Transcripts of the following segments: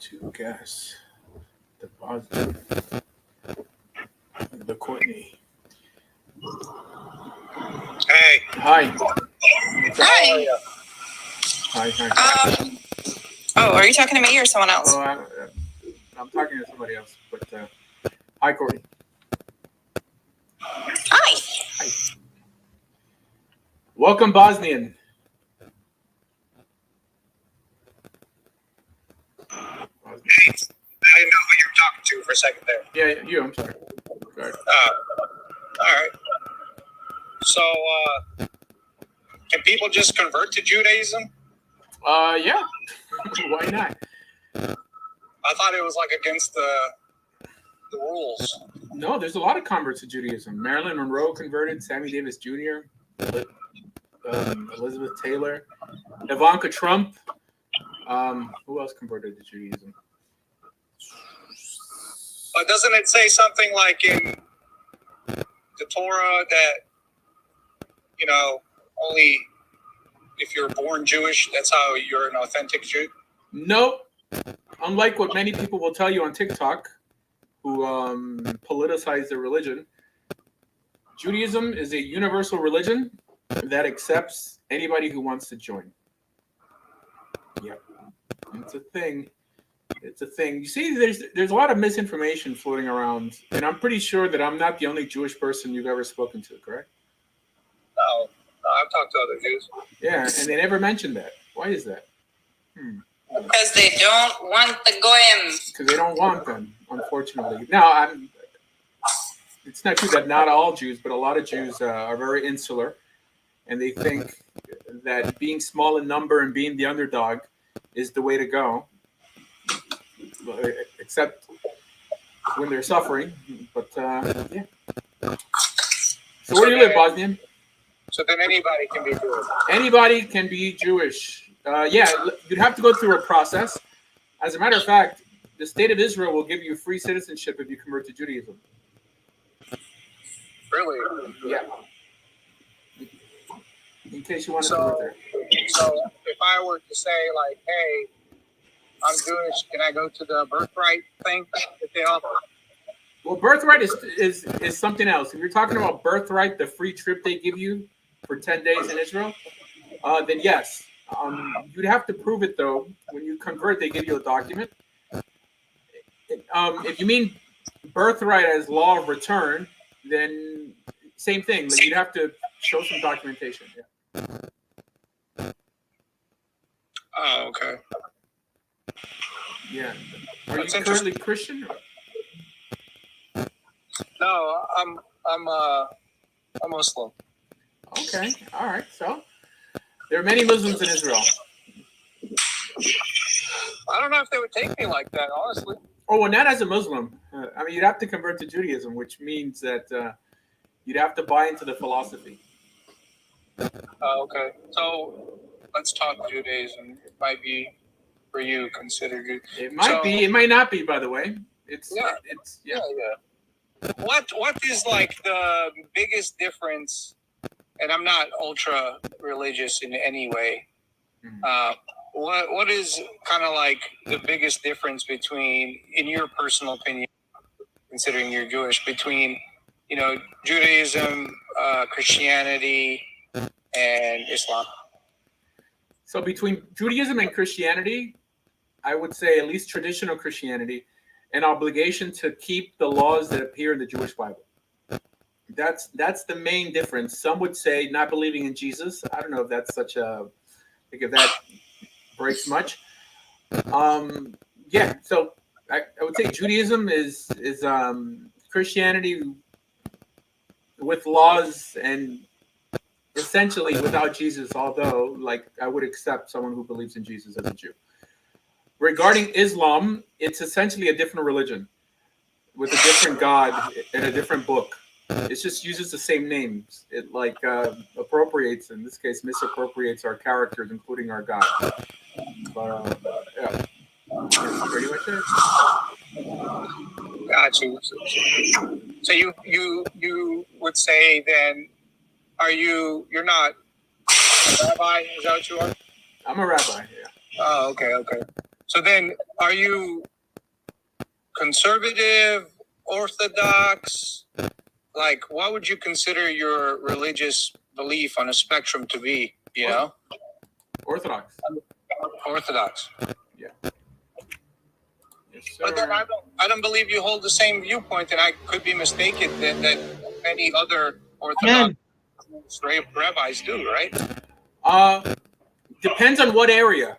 Two guests. The Boston. The Courtney. Hey. Hi. Hi. Hi. Oh, are you talking to me or someone else? Oh, I'm talking to somebody else, but hi, Courtney. Hi. Welcome, Bosnian. Hey, I didn't know who you were talking to for a second there. Yeah, you. I'm sorry. Go ahead. All right. So, can people just convert to Judaism? Yeah. Why not? I thought it was like against the rules. No, there's a lot of converts to Judaism. Marilyn Monroe converted. Sammy Davis Jr. Elizabeth Taylor. Ivanka Trump. Who else converted to Judaism? Doesn't it say something like in the Torah that, only if you're born Jewish, that's how you're an authentic Jew? Nope. Unlike what many people will tell you on TikTok, who politicize their religion, Judaism is a universal religion that accepts anybody who wants to join. Yep. It's a thing. It's a thing. You see, there's a lot of misinformation floating around, and I'm pretty sure that I'm not the only Jewish person you've ever spoken to, correct? No, I've talked to other Jews. Yeah, and they never mentioned that. Why is that? Because they don't want the goyim. Because they don't want them, unfortunately. Now, it's not true that not all Jews, but a lot of Jews are very insular, and they think that being small in number and being the underdog is the way to go. Except when they're suffering, but yeah. So where do you live, Bosnian? So then anybody can be Jewish. Anybody can be Jewish. Yeah, you'd have to go through a process. As a matter of fact, the state of Israel will give you free citizenship if you convert to Judaism. Really? Yeah. In case you want to convert there. So if I were to say, like, hey, I'm Jewish, can I go to the birthright thing that they offer? Well, birthright is something else. If you're talking about birthright, the free trip they give you for 10 days in Israel, then yes. You'd have to prove it, though. When you convert, they give you a document. If you mean birthright as law of return, then same thing. Like, you'd have to show some documentation. Yeah. Oh, okay. Yeah. Are you currently Christian? No, I'm a Muslim. Okay. All right. So there are many Muslims in Israel. I don't know if they would take me like that, honestly. Oh, well, not as a Muslim. I mean, you'd have to convert to Judaism, which means that you'd have to buy into the philosophy. Okay. So let's talk Judaism. It might be for you considered. It might be. It might not be. By the way, Yeah. What is like the biggest difference? And I'm not ultra religious in any way. What is kind of like the biggest difference between, in your personal opinion, considering you're Jewish, between Judaism, Christianity, and Islam? So between Judaism and Christianity, I would say at least traditional Christianity, an obligation to keep the laws that appear in the Jewish Bible. That's the main difference. Some would say not believing in Jesus. I don't know if that's if that breaks much. Yeah. So I would say Judaism is Christianity with laws and essentially without Jesus. Although, like, I would accept someone who believes in Jesus as a Jew. Regarding Islam, it's essentially a different religion with a different God and a different book. It just uses the same names. It appropriates, in this case, misappropriates our characters, including our God. But yeah, that's pretty much it. Got you. So you would say then, you're not a rabbi? Is that what you are? I'm a rabbi. Yeah. Oh, okay. So then, Are you conservative, orthodox? Like, what would you consider your religious belief on a spectrum to be? You know, Orthodox. orthodox. Yeah. Yes, But then sir. I don't believe you hold the same viewpoint, and I could be mistaken that many other orthodox rabbis do, right? Depends on what area.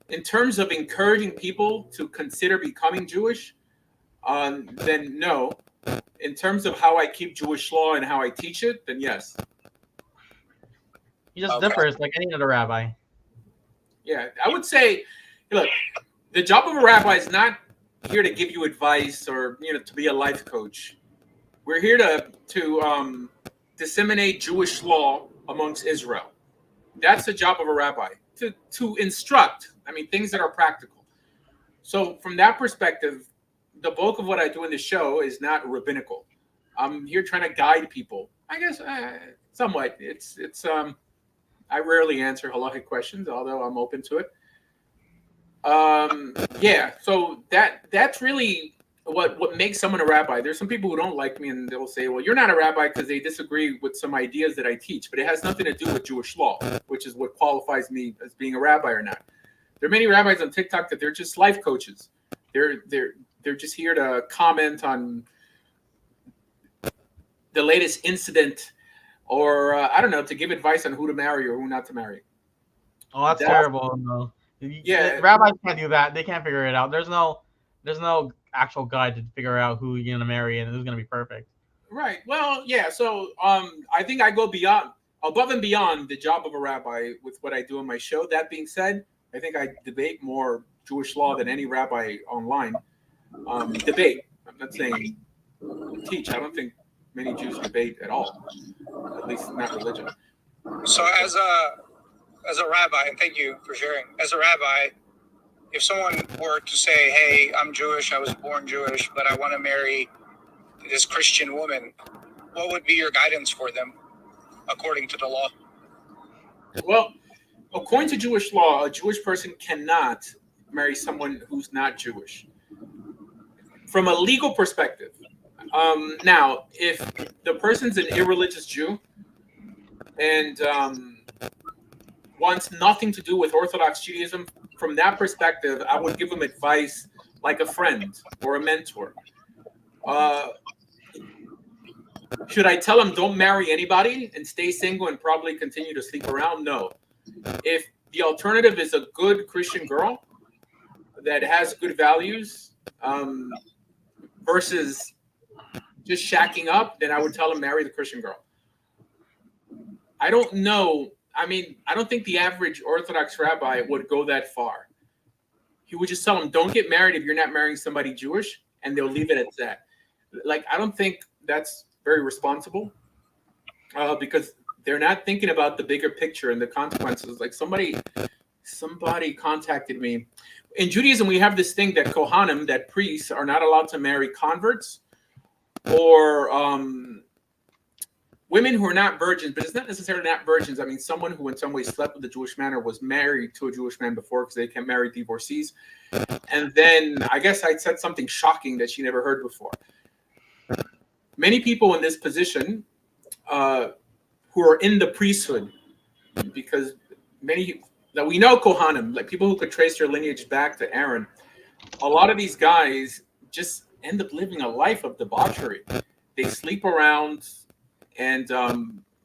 In terms of encouraging people to consider becoming Jewish, then no. In terms of how I keep Jewish law and how I teach it, then yes. He just Okay. differs like any other rabbi. Yeah, I would say, look, the job of a rabbi is not here to give you advice or to be a life coach. We're here to disseminate Jewish law amongst Israel. That's the job of a rabbi, to instruct. I mean, things that are practical. So from that perspective, the bulk of what I do in the show is not rabbinical. I'm here trying to guide people. I guess somewhat. It's I rarely answer halachic questions, although I'm open to it. Yeah. So that's really what makes someone a rabbi. There's some people who don't like me, and they'll say, "Well, you're not a rabbi because they disagree with some ideas that I teach." But it has nothing to do with Jewish law, which is what qualifies me as being a rabbi or not. There are many rabbis on TikTok that they're just life coaches. They're just here to comment on the latest incident, or I don't know, to give advice on who to marry or who not to marry. Oh, that's terrible. No. Yeah. Rabbis can't do that. They can't figure it out. There's no actual guide to figure out who you're gonna marry and who's gonna be perfect. Right. Well, yeah. So I think I go above and beyond the job of a rabbi with what I do on my show. That being said, I think I debate more Jewish law than any rabbi online. Debate. I'm not saying teach. I don't think many Jews debate at all. At least not religion. So as a rabbi, and thank you for sharing, as a rabbi, if someone were to say, "Hey, I'm Jewish, I was born Jewish, but I want to marry this Christian woman," what would be your guidance for them according to the law? Well, according to Jewish law, a Jewish person cannot marry someone who's not Jewish. From a legal perspective, now, if the person's an irreligious Jew and wants nothing to do with Orthodox Judaism, from that perspective, I would give them advice like a friend or a mentor. Should I tell them don't marry anybody and stay single and probably continue to sleep around? No. If the alternative is a good Christian girl that has good values versus just shacking up, then I would tell them marry the Christian girl. I don't know. I mean, I don't think the average Orthodox rabbi would go that far. He would just tell them, don't get married if you're not marrying somebody Jewish, and they'll leave it at that. Like, I don't think that's very responsible because they're not thinking about the bigger picture and the consequences. Like somebody contacted me. In Judaism, we have this thing that Kohanim, that priests, are not allowed to marry converts or women who are not virgins, but it's not necessarily not virgins. I mean, someone who in some way slept with a Jewish man or was married to a Jewish man before, because they can't marry divorcees. And then I guess I said something shocking that she never heard before. Many people in this position who are in the priesthood, because many that we know Kohanim, like people who could trace their lineage back to Aaron, a lot of these guys just end up living a life of debauchery. They sleep around, and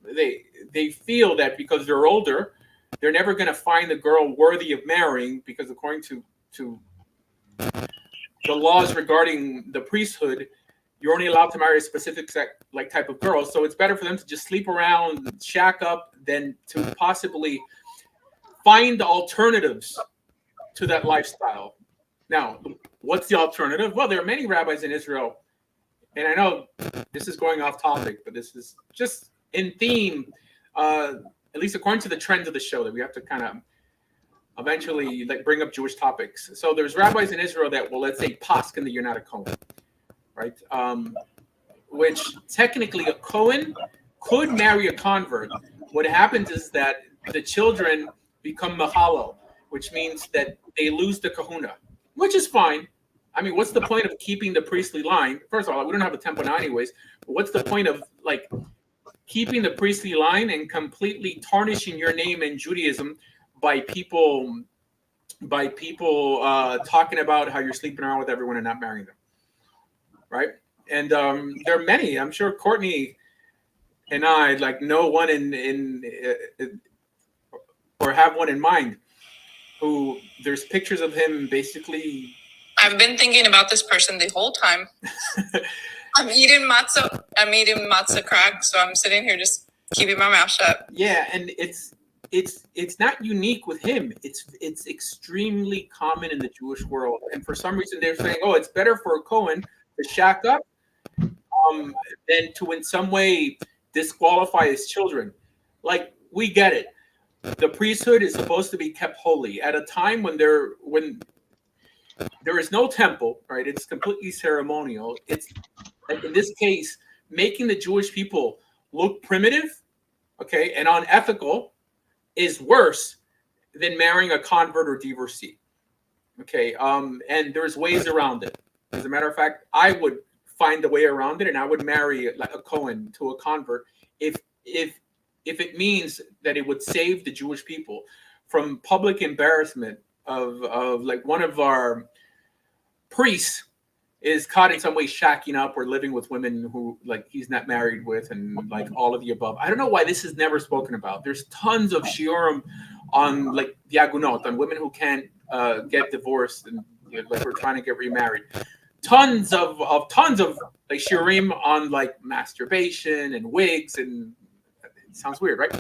they feel that because they're older, they're never going to find a girl worthy of marrying, because according to the laws regarding the priesthood, you're only allowed to marry a specific type of girl. So it's better for them to just sleep around, shack up, than to possibly find alternatives to that lifestyle. Now, what's the alternative? Well, there are many rabbis in Israel, and I know this is going off topic, but this is just in theme, at least according to the trends of the show, that we have to kind of eventually bring up Jewish topics. So there's rabbis in Israel that will, let's say, paskin that you're not a Kohen, right? Which technically a Kohen could marry a convert. What happens is that the children become mahalo, which means that they lose the kahuna. which is fine. I mean, what's the point of keeping the priestly line? First of all, we don't have a temple now anyways. But what's the point of like keeping the priestly line and completely tarnishing your name in Judaism by people talking about how you're sleeping around with everyone and not marrying them, right? And there are many. I'm sure Courtney and I like know one or have one in mind who there's pictures of him basically. I've been thinking about this person the whole time. I'm eating matzah crack, so I'm sitting here just keeping my mouth shut. Yeah, and it's not unique with him. It's extremely common in the Jewish world, and for some reason they're saying, "Oh, it's better for a Cohen to shack up than to in some way disqualify his children." Like, we get it. The priesthood is supposed to be kept holy at a time when there is no temple, right? It's completely ceremonial. It's like in this case, making the Jewish people look primitive, okay, and unethical is worse than marrying a convert or divorcee. Okay, and there's ways around it. As a matter of fact, I would find a way around it, and I would marry like a Cohen to a convert if it means that it would save the Jewish people from public embarrassment of like one of our priests is caught in some way shacking up or living with women who like he's not married with, and like all of the above. I don't know why this is never spoken about. There's tons of shiurim on like diagunot, on women who can't get divorced and like we're trying to get remarried. Tons of like shiurim on like masturbation and wigs, and it sounds weird, right?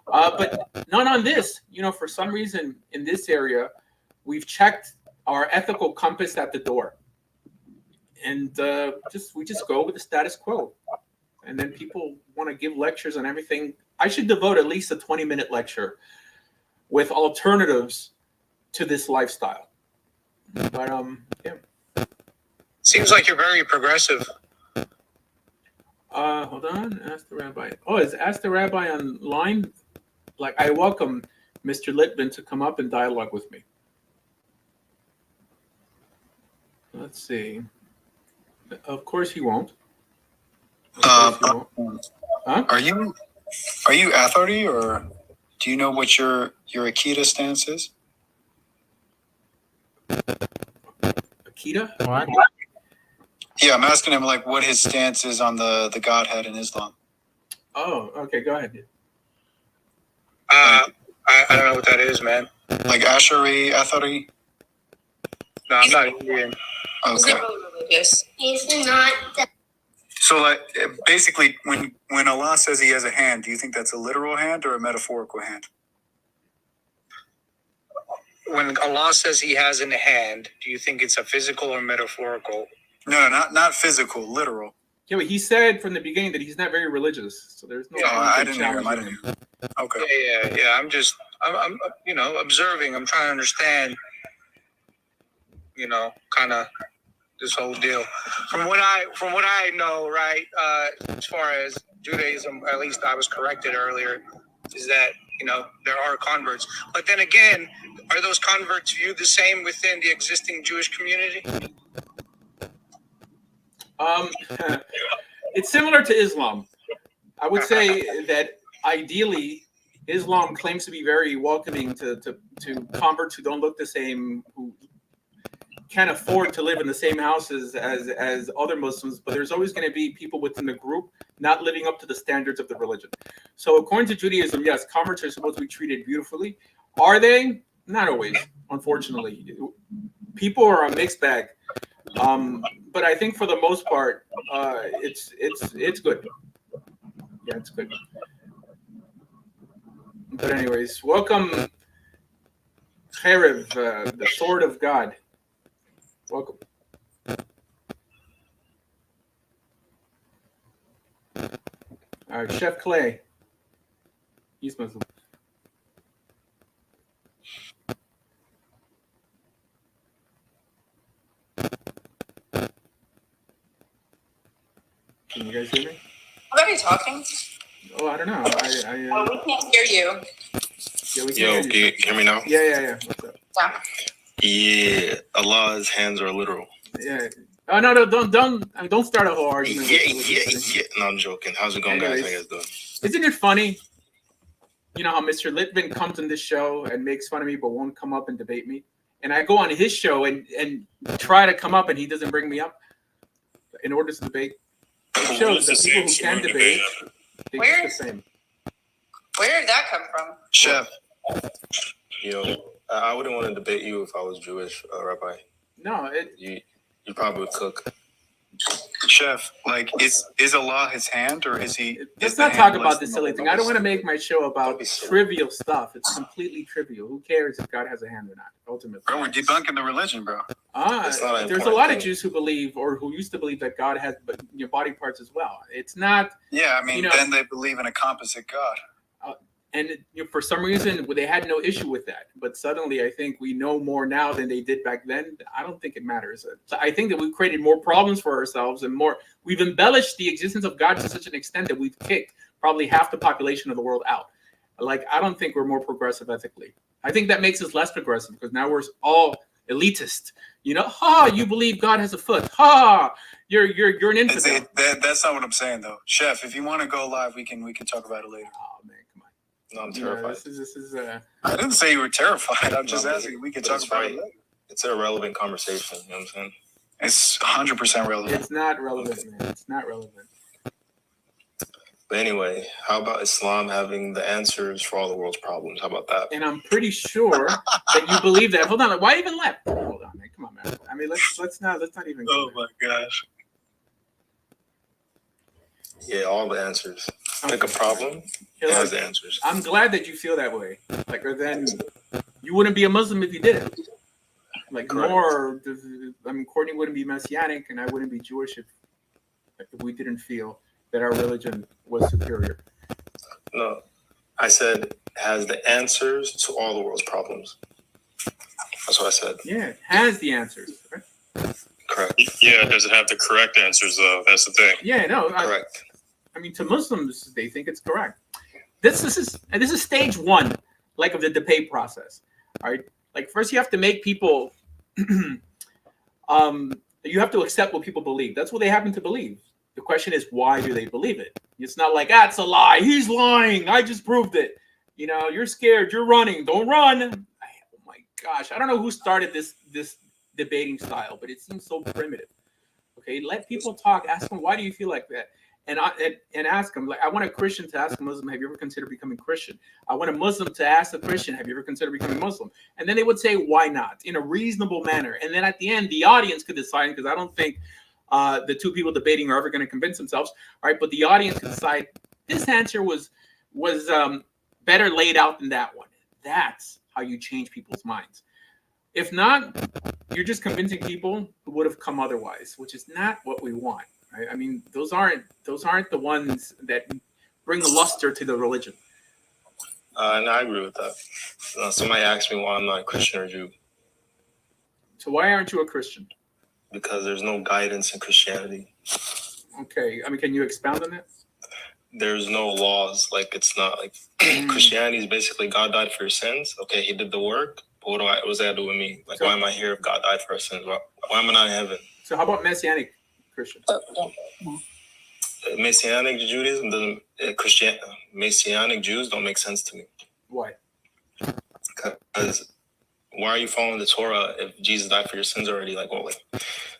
But none on this. For some reason in this area, we've checked our ethical compass at the door, and we just go with the status quo. And then people want to give lectures on everything. I should devote at least a 20-minute lecture with alternatives to this lifestyle. But yeah. Seems like you're very progressive. Hold on. Ask the Rabbi. Oh, is Ask the Rabbi online? Like, I welcome Mr. Litvin to come up and dialogue with me. Let's see. Of course he won't. Huh? Are you authority, or do you know what your Akita stance is? Akita? What? Yeah, I'm asking him like what his stance is on the Godhead in Islam. Oh, okay. Go ahead. I don't know what that is, man. Like Ashari, authority? No, I'm not Indian. He's Okay. not really religious. He's not. So like basically, when Allah says He has a hand, do you think that's a literal hand or a metaphorical hand? When Allah says He has in a hand, do you think it's a physical or metaphorical? No, not physical, literal. Yeah, but he said from the beginning that he's not very religious, so there's no. Oh, I didn't hear him. Okay. Yeah. I'm observing. I'm trying to understand. Kind of this whole deal. From what I know, right, as far as Judaism, at least I was corrected earlier, is that there are converts. But then again, are those converts viewed the same within the existing Jewish community? It's similar to Islam. I would say that ideally, Islam claims to be very welcoming to converts who don't look the same, who can't afford to live in the same houses as other Muslims, but there's always going to be people within the group not living up to the standards of the religion. So according to Judaism, yes, converts are supposed to be treated beautifully. Are they? Not always, unfortunately. People are a mixed bag. But I think for the most part, it's good. Yeah, it's good. But anyways, welcome, Cherev, the Sword of God. Welcome. All right, Chef Clay. He's Muslim. Can you guys hear me? What are you talking? Oh, I don't know. We can't hear you. Yeah, we can Yo, hear can you hear me now? Yeah. What's up? Yeah. Yeah, Allah's hands are literal. Yeah. Oh no, don't start a whole argument. Yeah. No, I'm joking. How's it going, guys? How you guys doing? Isn't it funny? You know how Mr. Litvin comes on this show and makes fun of me, but won't come up and debate me, and I go on his show and try to come up, and he doesn't bring me up in order to debate. It shows that people who can debate, they do the same. Where did that come from? Chef. I wouldn't want to debate you if I was Jewish, Rabbi. No, You probably would cook. Chef, like, is Allah his hand, or is he? Let's not talk about this silly thing. I don't want to make my show about trivial stuff. It's completely trivial. Who cares if God has a hand or not? Ultimately, Bro, we're debunking the religion, bro. There's a lot of Jews who believe, or who used to believe, that God has body parts as well. It's not. Yeah, I mean, then they believe in a composite God. And for some reason, they had no issue with that. But suddenly, I think we know more now than they did back then. I don't think it matters. I think that we've created more problems for ourselves, and we've embellished the existence of God to such an extent that we've kicked probably half the population of the world out. Like, I don't think we're more progressive ethically. I think that makes us less progressive, because now we're all elitist. You believe God has a foot. You're an infidel. That's not what I'm saying, though. Chef, if you want to go live, we can talk about it later. Oh man, come on. No, I'm terrified. This is I didn't say you were terrified. I'm just asking. We can talk about it later. It's an irrelevant conversation. You know what I'm saying? It's 100% relevant. It's not relevant, man. It's not relevant. But anyway, how about Islam having the answers for all the world's problems? How about that? And I'm pretty sure that you believe that. Hold on, why even left? Hold on, man. Come on, man. I mean, let's not even. Oh my gosh. Yeah, all the answers. Pick a problem. It has the answers. I'm glad that you feel that way. Like, or then you wouldn't be a Muslim if you didn't. Like, Courtney wouldn't be Messianic, and I wouldn't be Jewish if we didn't feel that our religion was superior. No, I said has the answers to all the world's problems. That's what I said. Yeah, it has the answers. Right? Correct. Yeah, does it have the correct answers though? That's the thing. Yeah, no. Correct. I mean, to Muslims, they think it's correct. This is stage one, like, of the debate process. All right, like, first you have to make people, you have to accept what people believe. That's what they happen to believe. The question is, why do they believe it? It's not like, it's a lie. He's lying. I just proved it. You're scared. You're running. Don't run. Oh my gosh, I don't know who started this debating style, but it seems so primitive. Okay, let people talk. Ask them, why do you feel like that? And ask them, like, I want a Christian to ask a Muslim, have you ever considered becoming Christian? I want a Muslim to ask a Christian, have you ever considered becoming Muslim? And then they would say, why not? In a reasonable manner. And then at the end, the audience could decide, because I don't think the two people debating are ever going to convince themselves. All right, but the audience could decide this answer was better laid out than that one. That's how you change people's minds. If not, you're just convincing people who would have come otherwise, which is not what we want. Right? I mean, those aren't the ones that bring luster to the religion. And I agree with that. Somebody asked me why I'm not a Christian or Jew. So why aren't you a Christian? Because there's no guidance in Christianity. Okay, I mean, can you expound on that? There's no laws. Like, it's not like Christianity is basically God died for your sins. Okay, he did the work. But what does that have to do with me? Like, why am I here if God died for our sins? Why am I not in heaven? So how about Messianic Christians? Messianic Judaism doesn't. Messianic Jews don't make sense to me. Why? Because why are you following the Torah if Jesus died for your sins already? Like, well, like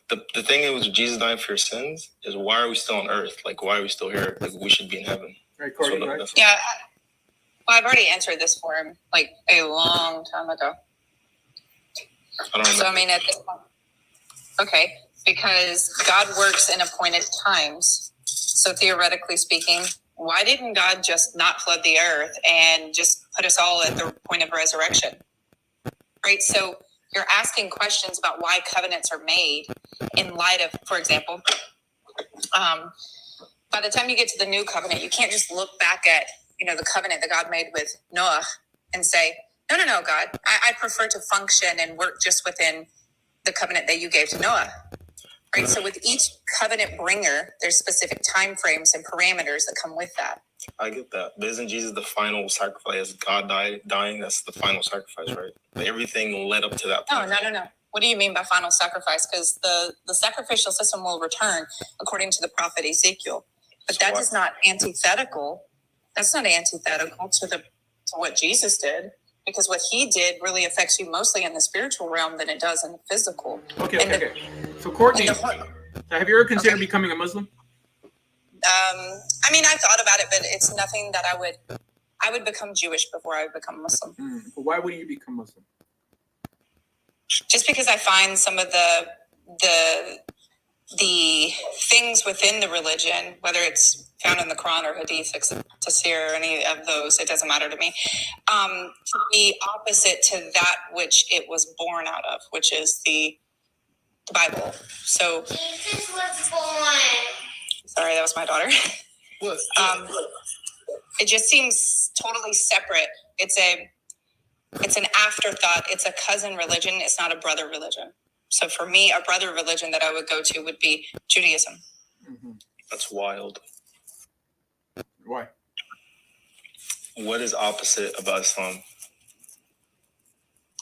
the thing is, Jesus died for your sins is why are we still on earth? Like, why are we still here? Like, we should be in heaven. Right, Courtney, So, right? Yeah. Well, I've already answered this for him like a long time ago. I don't know. So I mean, at this point, okay, because God works in appointed times. So theoretically speaking, why didn't God just not flood the earth and just put us all at the point of resurrection? Right. So you're asking questions about why covenants are made in light of, for example, by the time you get to the new covenant, you can't just look back at, the covenant that God made with Noah and say, no, God, I prefer to function and work just within the covenant that you gave to Noah. right? So with each covenant bringer, there's specific time frames and parameters that come with that. I get that. But isn't Jesus the final sacrifice? God dying, that's the final sacrifice, right? But everything led up to that point. No. What do you mean by final sacrifice? Because the sacrificial system will return according to the prophet Ezekiel. But So that why- is not antithetical. That's not antithetical to what Jesus did. Because what he did really affects you mostly in the spiritual realm than it does in the physical. Okay. So Courtney, and have you ever considered becoming a Muslim? I mean, I thought about it, but it's nothing that I would become Jewish before I would become Muslim. But why would you become Muslim? Just because I find some of the things within the religion, whether it's found in the Quran or Hadith, Tafsir, or any of those, it doesn't matter to me, to be opposite to that which it was born out of, which is the Bible. So, Jesus was born. sorry, that was my daughter. What? It just seems totally separate. It's an afterthought. It's a cousin religion. It's not a brother religion. So for me, a brother religion that I would go to would be Judaism. That's wild. Why? What is opposite about Islam?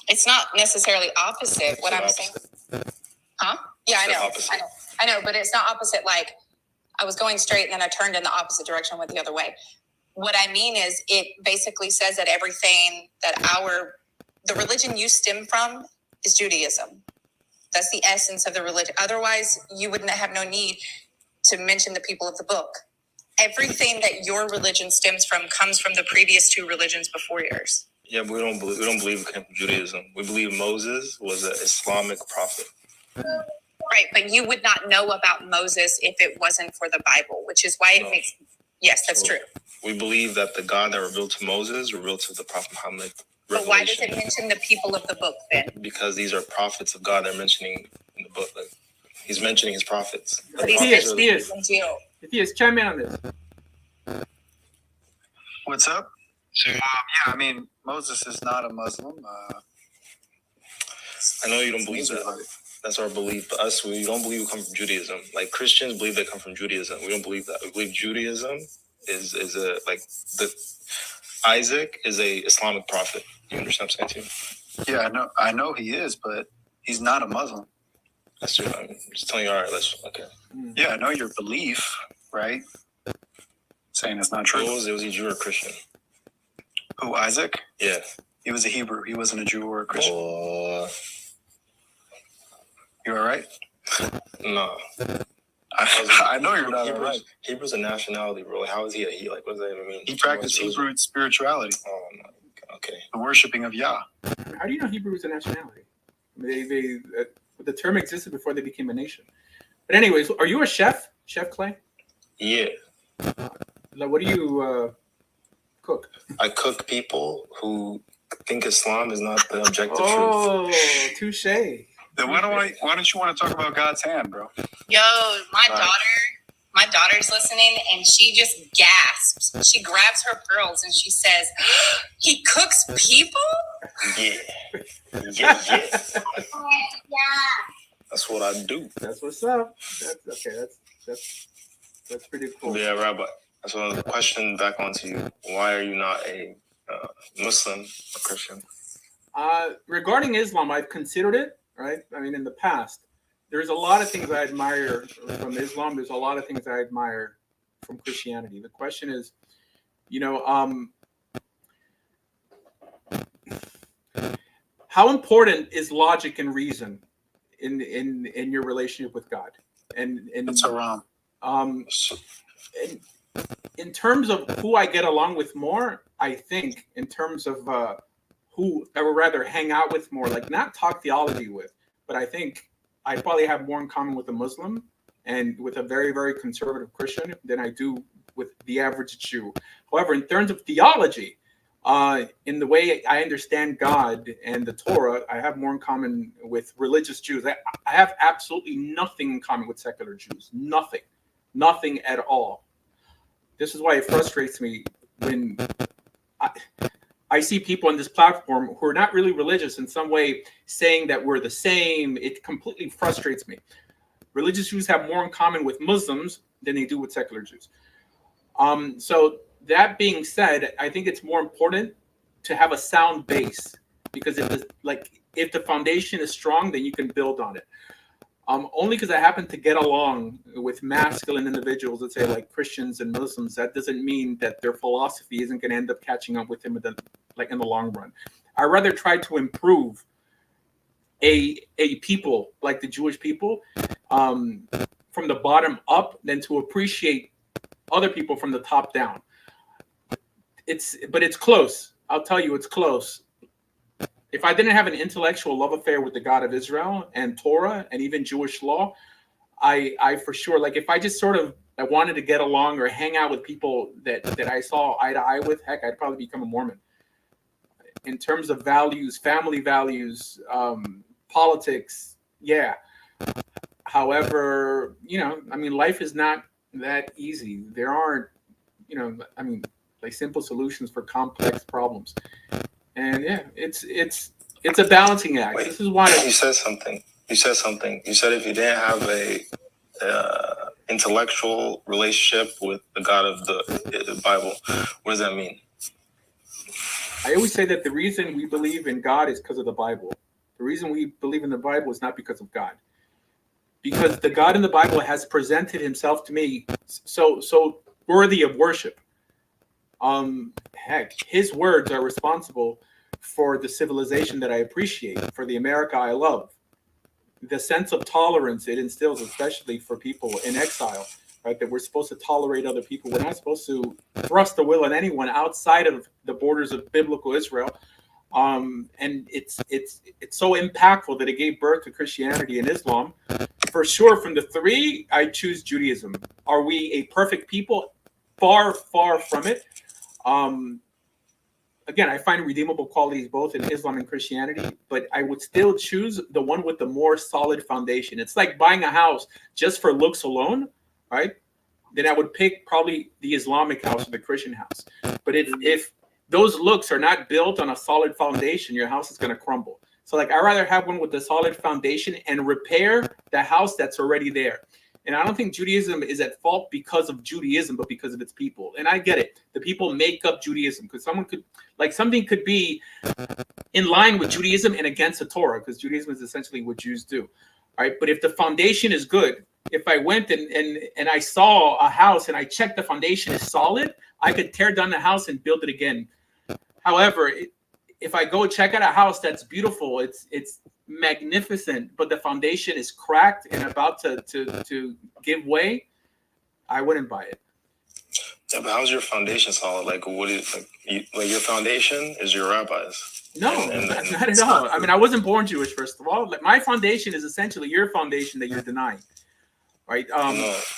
It's not necessarily opposite. What I'm saying, huh? Yeah, I It's know. opposite. I know, but it's not opposite. Like I was going straight and then I turned in the opposite direction, went the other way. What I mean is, it basically says that everything that the religion you stem from is Judaism. That's the essence of the religion. Otherwise, you wouldn't have no need to mention the people of the book. Everything that your religion stems from comes from the previous two religions before yours. Yeah, but we don't believe it came from Judaism. We believe Moses was an Islamic prophet. Right, but you would not know about Moses if it wasn't for the Bible, which is why it No. makes... Yes, that's So, true. We believe that the God that revealed to Moses revealed to the Prophet Muhammad. But why does it Revelation. mention the people of the book then? Because these are prophets of God they're mentioning in the book. Like, he's mentioning his prophets. But he Yes, says yes. Injil. Matthias, chime in on this. What's up? Yeah, I mean, Moses is not a Muslim. I know you don't believe that. That's our belief. But us, we don't believe we come from Judaism. Like Christians believe they come from Judaism. We don't believe that. We believe Judaism is Isaac is a Islamic prophet. You understand what I'm saying to you? Yeah, I know he is, but he's not a Muslim. That's true. I'm just telling you. All right, okay. Yeah, I know your belief, right? Saying it's not true. Was he Jew or Christian? Who, Isaac? Yeah. He was a Hebrew. He wasn't a Jew or a Christian. You all right? No. I know you're not all right. Hebrew's a nationality, bro. How is he a he? Like, what does that even mean? He practiced Hebrew spirituality, Oh, my. Okay. the worshiping of Yah. How do you know Hebrew is a nationality? The term existed before they became a nation. But anyways, are you a chef? Chef Clay? Yeah. Like, what do you cook? I cook people who think Islam is not the objective truth. Oh, touche. Then why don't you want to talk about God's hand, bro? Yo, my daughter's listening and she just gasps. She grabs her pearls and she says, "He cooks people?" Yeah. Yeah. Yeah. That's what I do. That's what's up. That's pretty cool. Yeah, Rabbi. So the question back onto you: why are you not a Muslim or Christian? Regarding Islam, I've considered it. Right. I mean, in the past, there's a lot of things I admire from Islam. There's a lot of things I admire from Christianity. The question is, how important is logic and reason in your relationship with God? And That's haram. In terms of who I get along with more, I think in terms of who I would rather hang out with more, like not talk theology with, but I think I probably have more in common with a Muslim and with a very, very conservative Christian than I do with the average Jew. However, in terms of theology, in the way I understand God and the Torah, I have more in common with religious Jews. I have absolutely nothing in common with secular Jews. Nothing at all. This is why it frustrates me when I see people on this platform who are not really religious in some way saying that we're the same. It completely frustrates me. Religious Jews have more in common with Muslims than they do with secular Jews. So that being said, I think it's more important to have a sound base, because if the foundation is strong, then you can build on it. Only because I happen to get along with masculine individuals, let's say like Christians and Muslims, that doesn't mean that their philosophy isn't going to end up catching up with him in the long run. I'd rather try to improve a people like the Jewish people from the bottom up than to appreciate other people from the top down. But it's close. I'll tell you, it's close. If I didn't have an intellectual love affair with the God of Israel and Torah and even Jewish law, I for sure, like if I just I wanted to get along or hang out with people that I saw eye to eye with, heck, I'd probably become a Mormon. In terms of values, family values, politics, yeah. However, life is not that easy. There aren't, like simple solutions for complex problems. And yeah, it's a balancing act. Wait, this is why you said something. You said if you didn't have a intellectual relationship with the God of the Bible, what does that mean? I always say that the reason we believe in God is because of the Bible. The reason we believe in the Bible is not because of God. Because the God in the Bible has presented himself to me so worthy of worship. Heck, his words are responsible for the civilization that I appreciate, for the America I love. The sense of tolerance it instills, especially for people in exile, right? That we're supposed to tolerate other people. We're not supposed to thrust the will on anyone outside of the borders of biblical Israel. And it's so impactful that it gave birth to Christianity and Islam. For sure, from the three, I choose Judaism. Are we a perfect people? Far, far from it. Again, I find redeemable qualities both in Islam and Christianity, but I would still choose the one with the more solid foundation. It's like buying a house just for looks alone, right? Then I would pick probably the Islamic house or the Christian house. But if those looks are not built on a solid foundation, your house is going to crumble. So like I'd rather have one with a solid foundation and repair the house that's already there. And I don't think Judaism is at fault because of Judaism, but because of its people. And I get it. The people make up Judaism because something could be in line with Judaism and against the Torah, because Judaism is essentially what Jews do. All right. But if the foundation is good, if I went and I saw a house and I checked the foundation is solid, I could tear down the house and build it again. However, if I go check out a house that's beautiful, it's magnificent, but the foundation is cracked and about to give way, I wouldn't buy it. Yeah, but how's your foundation solid? Like, what is your foundation is your rabbis? No, not at all. I mean, I wasn't born Jewish, first of all. Like, my foundation is essentially your foundation that you're denying, right?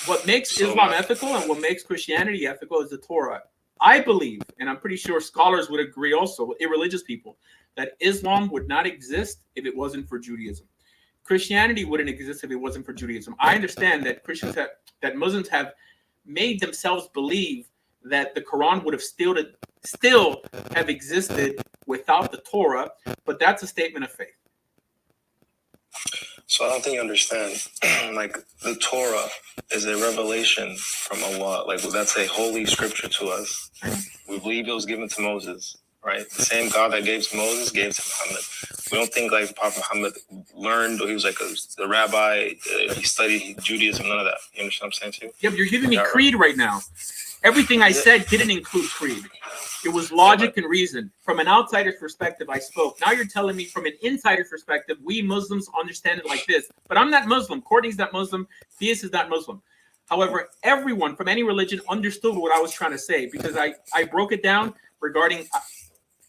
What makes Islam ethical and what makes Christianity ethical is the Torah. I believe, and I'm pretty sure scholars would agree also, irreligious people, that Islam would not exist if it wasn't for Judaism. Christianity wouldn't exist if it wasn't for Judaism. I understand that that Muslims have made themselves believe that the Quran would have still have existed without the Torah, but that's a statement of faith. So I don't think you understand. Like the Torah is a revelation from Allah. Like that's a holy scripture to us. We believe it was given to Moses. Right, the same God that gave to Moses gave to Muhammad. We don't think like the Prophet Muhammad learned, or he was like the rabbi. He studied Judaism. None of that. You understand what I'm saying to you? Yeah, but you're giving me creed right now. Everything I said didn't include creed. It was logic and reason. From an outsider's perspective, I spoke. Now you're telling me from an insider's perspective, we Muslims understand it like this. But I'm not Muslim. Courtney's not Muslim. Theus is not Muslim. However, everyone from any religion understood what I was trying to say, because I broke it down regarding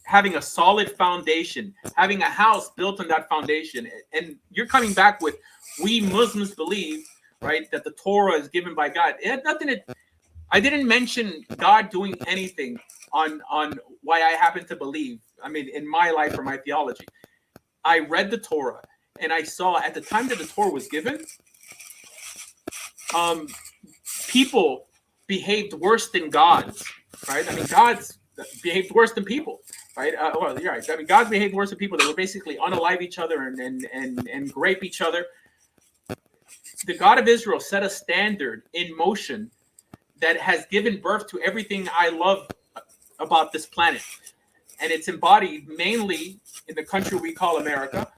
having a solid foundation, having a house built on that foundation. And you're coming back with, we Muslims believe, right, that the Torah is given by God. It had nothing to, I didn't mention God doing anything on why I happen to believe, I mean, in my life or my theology. I read the Torah and I saw at the time that the Torah was given, people behaved worse than gods, right? I mean, gods behaved worse than people. Right. Well, you're right. I mean, God behaved worse than people that would basically unalive each other and grape each other. the God of Israel set a standard in motion that has given birth to everything I love about this planet. And it's embodied mainly in the country we call America,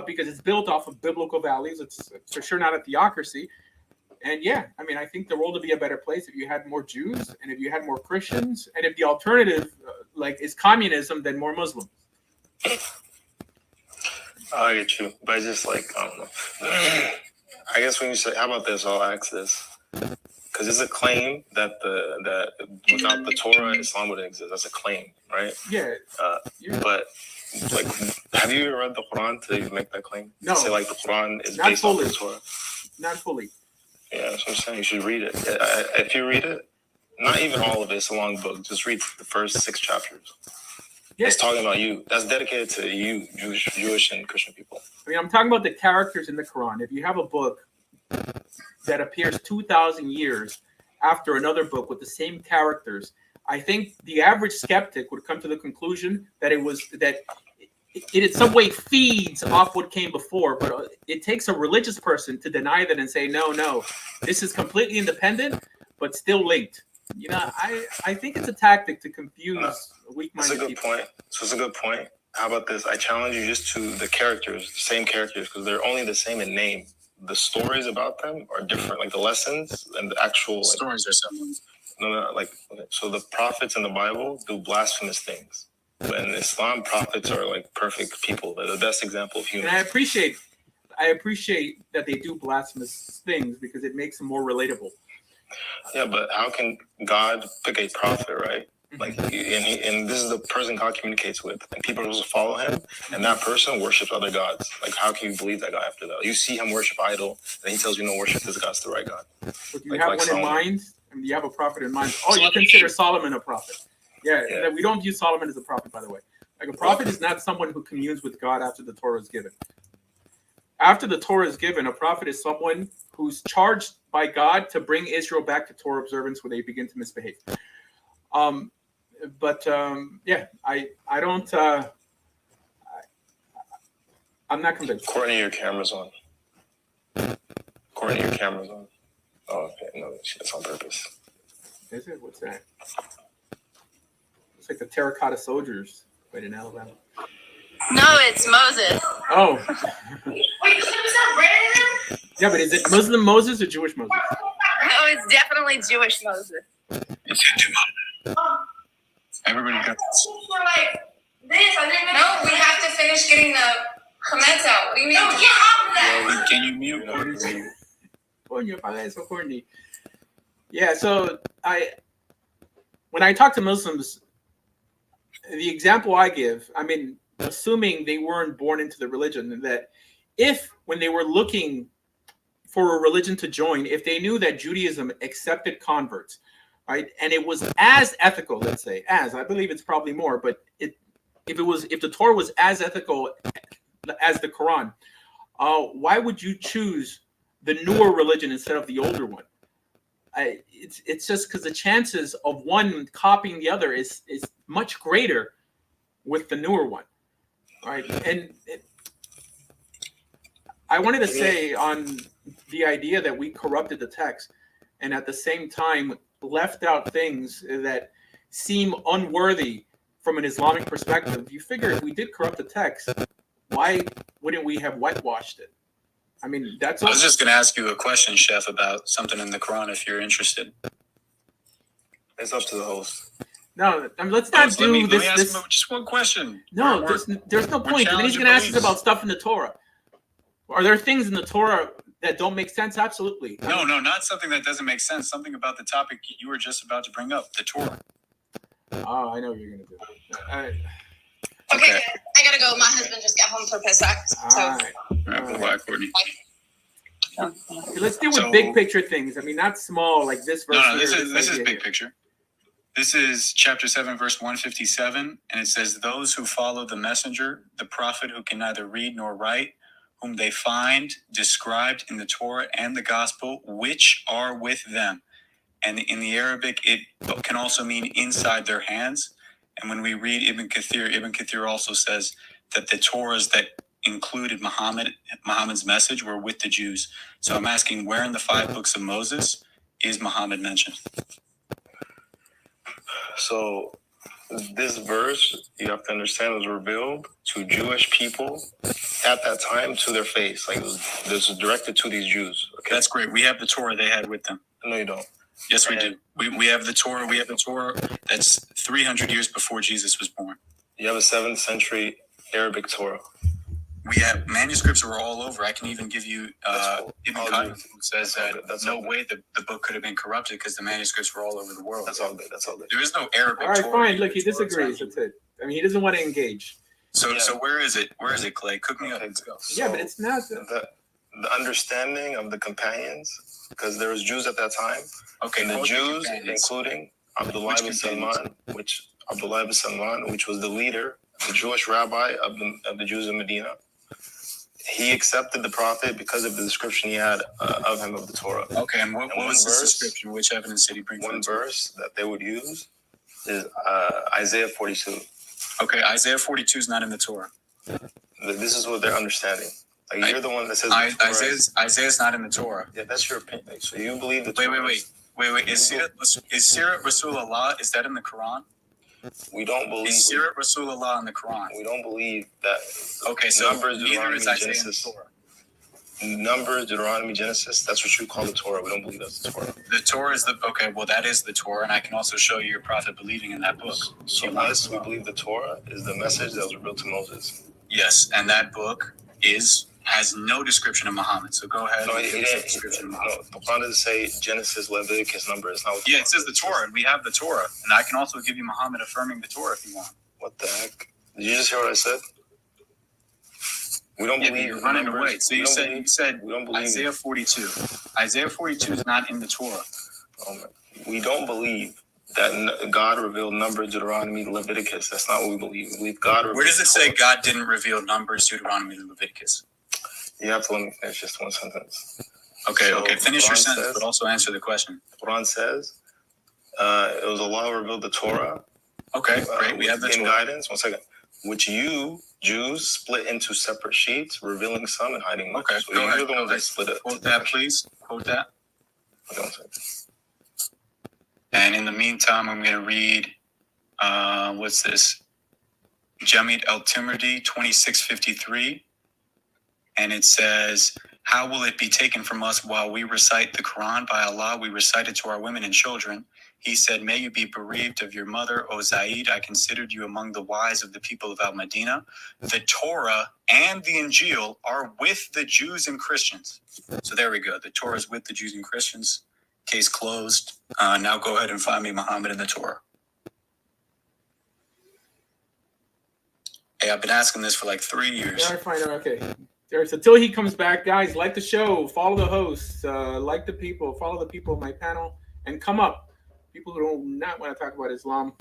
because it's built off of biblical values. It's for sure not a theocracy. And yeah, I mean, I think the world would be a better place if you had more Jews and if you had more Christians, and if the alternative, is communism, then more Muslims. I get you, but it's just like, I don't know. I guess when you say, how about this? I'll ask this. Because it's a claim that that without the Torah, Islam wouldn't exist. That's a claim, right? Yeah. But like, have you read the Quran to make that claim? No. Say like the Quran is Not based fully. off the Torah. Not fully. Yeah, that's what I'm saying. You should read it. If you read it, not even all of it, it's a long book. Just read the first 6 chapters. Yeah. It's talking about you. That's dedicated to you, Jewish and Christian people. I mean, I'm talking about the characters in the Quran. If you have a book that appears 2,000 years after another book with the same characters, I think the average skeptic would come to the conclusion that it in some way feeds off what came before. But it takes a religious person to deny that and say, no, this is completely independent, but still linked. You know, I think it's a tactic to confuse weak-minded people. That's a good point. So it's a good point. How about this? I challenge you just to the characters, the same characters, because they're only the same in name. The stories about them are different, like the lessons and the actual Stories are similar. No, like, okay. So the prophets in the Bible do blasphemous things. But in Islam, prophets are like perfect people. They're the best example of And humans. I appreciate that they do blasphemous things because it makes them more relatable. Yeah, but how can God pick a prophet, right? Like, and this is the person God communicates with, and people are supposed to follow him, and that person worships other gods. Like, how can you believe that guy after that? You see him worship idol, and he tells you no, worship this God's the right God. But you Like have one in Solomon. mind, and you have a prophet in mind. Oh, you consider Solomon a prophet? Yeah. We don't view Solomon as a prophet, by the way. Like, a prophet is not someone who communes with God after the Torah is given. After the Torah is given, a prophet is someone who's charged by God to bring Israel back to Torah observance where they begin to misbehave. I don't. I'm not convinced. Courtney, your camera's on. Courtney, your camera's on. Oh, okay. No, that's on purpose. Is it? What's that? It's like the terracotta soldiers right in Alabama. No, it's Moses. Oh, Wait, you said Brandon? yeah, but is it Muslim Moses or Jewish Moses? No, it's definitely Jewish Moses. Everybody got this. For like this, I didn't No, we have to finish getting the comments out. What do you mean? No, get off of that. Can you mute? Coño, paga eso, Courtney. Yeah, so when I talk to Muslims, the example I give, I mean, assuming they weren't born into the religion, that if when they were looking for a religion to join, if they knew that Judaism accepted converts, right, and it was as ethical, let's say, I believe it's probably more, but if the Torah was as ethical as the Quran, why would you choose the newer religion instead of the older one? It's just because the chances of one copying the other is much greater with the newer one, right? And I wanted to say on the idea that we corrupted the text and at the same time left out things that seem unworthy from an Islamic perspective. You figure if we did corrupt the text, why wouldn't we have whitewashed it? I mean, that's. I was just going to ask you a question, Chef, about something in the Quran if you're interested. It's up to the host. No, I mean, let's not Let me this. ask him just one question. No, there's no point. And then he's going to ask us about stuff in the Torah. Are there things in the Torah that don't make sense? Absolutely. No, not something that doesn't make sense. Something about the topic you were just about to bring up, the Torah. Oh, I know what you're going to do. All right. Okay, I gotta go. My husband just got home for Pesach. So. All right. All right, bye, Courtney. Let's deal with big picture things. I mean, not small like this verse. No, this is big picture. This is chapter 7, verse 157, and it says, "Those who follow the messenger, the prophet who can neither read nor write, whom they find described in the Torah and the gospel, which are with them." And in the Arabic, it can also mean inside their hands. And when we read Ibn Kathir also says that the Torahs that included Muhammad's message were with the Jews. So I'm asking, where in the 5 books of Moses is Muhammad mentioned? So this verse, you have to understand, was revealed to Jewish people at that time to their face. Like this was directed to these Jews. Okay, That's great. We have the Torah they had with them. no, you don't. Yes, we do. We have the Torah. We have the Torah that's 300 years before Jesus was born. You have a 7th century Arabic Torah. We have manuscripts were all over. I can even give you Ibn All Qayyim, good. who says That's all that good. That's no all good. way the book could have been corrupted because the manuscripts were all over the world. That's all good. That's all good. There is no Arabic All right, Torah. fine. Look, he Torah disagrees. text. That's it. I mean, he doesn't want to engage. So Yeah. so where is it? Where is it, Clay? Cook me up. Okay. Let's go. Yeah, but it's not. The understanding of the companions, because there was Jews at that time, Okay, and the quote Jews, companions. including Abdullah Which ibn companions? Salman, which was the leader, the Jewish rabbi of the Jews of Medina. He accepted the prophet because of the description he had of him of the Torah. Okay, and what And was one this verse- description? Which evidence did he bring? One verse that they would use is Isaiah 42. Okay, Isaiah 42 is not in the Torah. This is what they're understanding. Like you're the one that says the Torah Isaiah's not in the Torah. Yeah, that's your opinion. So you believe the Wait, Torah wait. Is Sirat Rasulullah, is that in the Quran? We don't believe. Is Sirat Rasulullah in the Quran? We don't believe that. Okay, so Numbers, neither Deuteronomy, is Isaiah Genesis. in the Torah. Numbers, Deuteronomy, Genesis. That's what you call the Torah. We don't believe that's the Torah. The Torah is that is the Torah, and I can also show you your prophet believing in that book. So yes, we believe the Torah is the message that was revealed to Moses. Yes, and that book has no description of Muhammad. So go ahead. No, and he give us a didn't. description of No, Muhammad. the Quran doesn't say Genesis, Leviticus, Numbers. Not what Yeah, it says the Torah, and we have the Torah, and I can also give you Muhammad affirming the Torah if you want. What the heck? Did you just hear what I said? We don't Yeah, but believe. you're running Numbers. away. So We you don't said believe- we don't believe Isaiah 42. Isaiah 42 is not in the Torah. Oh, man. We don't believe that God revealed Numbers, Deuteronomy, Leviticus. That's not what we believe. We believe God revealed. Where does it Torah. say God didn't reveal Numbers, Deuteronomy, and Leviticus? You have to let me finish just one sentence. Okay, So, finish your Quran sentence, says- but also answer the question. Quran says it was Allah who revealed the Torah. Okay, great. We have the in Torah. guidance. One second. Which you Jews split into separate sheets, revealing some and hiding much. Okay, So go you're ahead. the ones that split it. Quote that, please. Quote that. Okay, one second. And in the meantime, I'm going to read, what's this? Jamid al-Tirmidhi, 2653. And it says, how will it be taken from us while we recite the Quran? By Allah, we recite it to our women and children. He said, may you be bereaved of your mother, O Zaid. I considered you among the wise of the people of Al-Madinah. The Torah and the Injil are with the Jews and Christians. So there we go. The Torah is with the Jews and Christians. Case closed. Now go ahead and find me Muhammad in the Torah. Hey, I've been asking this for like 3 years. All right, fine. Okay. All right, so until he comes back, guys, like the show, follow the hosts, like the people, follow the people on my panel, and come up. People who do not want to talk about Islam.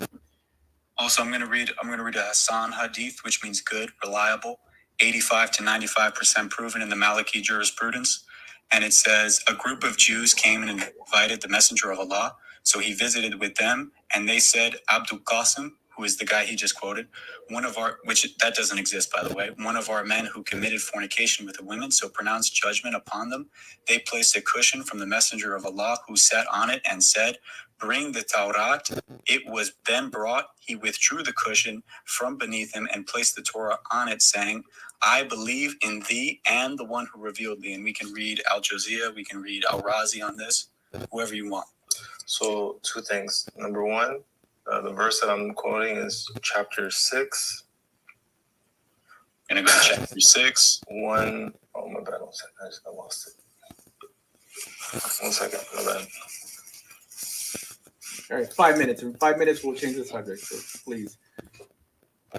Also, I'm going to read a Hassan hadith, which means good, reliable, 85 to 95% proven in the Maliki jurisprudence. And it says, a group of Jews came and invited the messenger of Allah. So he visited with them, and they said, Abdul Qasim, who is the guy he just quoted, which that doesn't exist, by the way, one of our men who committed fornication with a woman, so pronounced judgment upon them. They placed a cushion from the messenger of Allah, who sat on it and said, bring the Taurat. It was then brought. He withdrew the cushion from beneath him and placed the Torah on it, saying, I believe in thee and the one who revealed thee. And we can read Al-Jawziyah, we can read Al-Razi on this, whoever you want. So 2 things. Number 1, the verse that I'm quoting is chapter 6. I'm going to go to chapter 6. 1. Oh, my bad. 1 second. I lost it. 1 second. My bad. All right, 5 minutes. In 5 minutes, we'll change the subject. So please,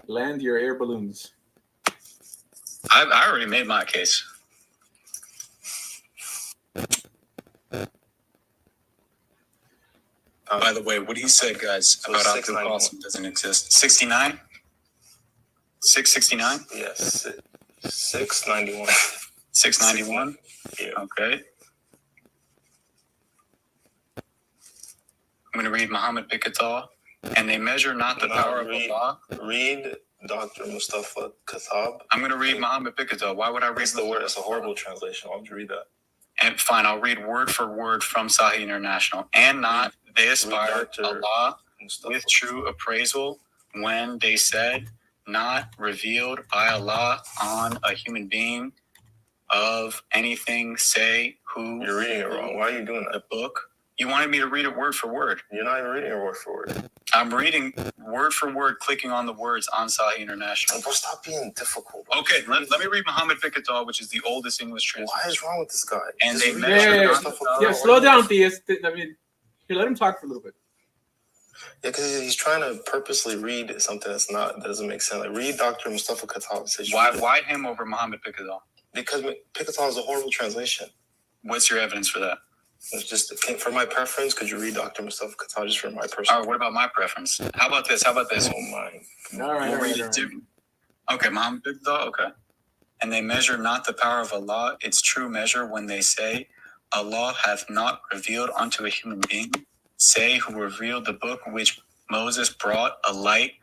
land your air balloons. I already made my case. By the way, what he said, guys, So about Abdul 691. Qasim doesn't exist. 69? 669? Yes. 691. 691? Yeah. Okay. I'm going to read Muhammad Bikatal. And they measure not the power of Allah. Read Dr. Mustafa Katab. I'm going to read Muhammad Pickett. Why would I read That's the word. That's a horrible translation. Why would you read that? And fine, I'll read word for word from Sahih International. And not they aspired Allah with true appraisal when they said, not revealed by Allah on a human being of anything, say who. You're reading it wrong. Why are you doing that? The book. You wanted me to read it word for word. You're not even reading it word for word. I'm reading word for word, clicking on the words on Sahih International. Bro, stop being difficult. Okay, let me read Muhammad Pickett, which is the oldest English translation. Why is wrong with this guy? And Just they read measure it. stuff Yeah, slow down, Theist. I mean, here, let him talk for a little bit. Yeah, because he's trying to purposely read something that doesn't make sense. Like, read Dr. Mustafa Katab. Why him over Muhammad Pickett? Because Pickett is a horrible translation. What's your evidence for that? It's just for my preference. Could you read Dr. Mustafa Katab just for my All personal? right, what about my preference? How about this? Oh my. All right, all right, all right. Okay, Muhammad Pickett. Okay. And they measure not the power of Allah, its true measure, when they say, Allah hath not revealed unto a human being. Say, who revealed the book which Moses brought, a light,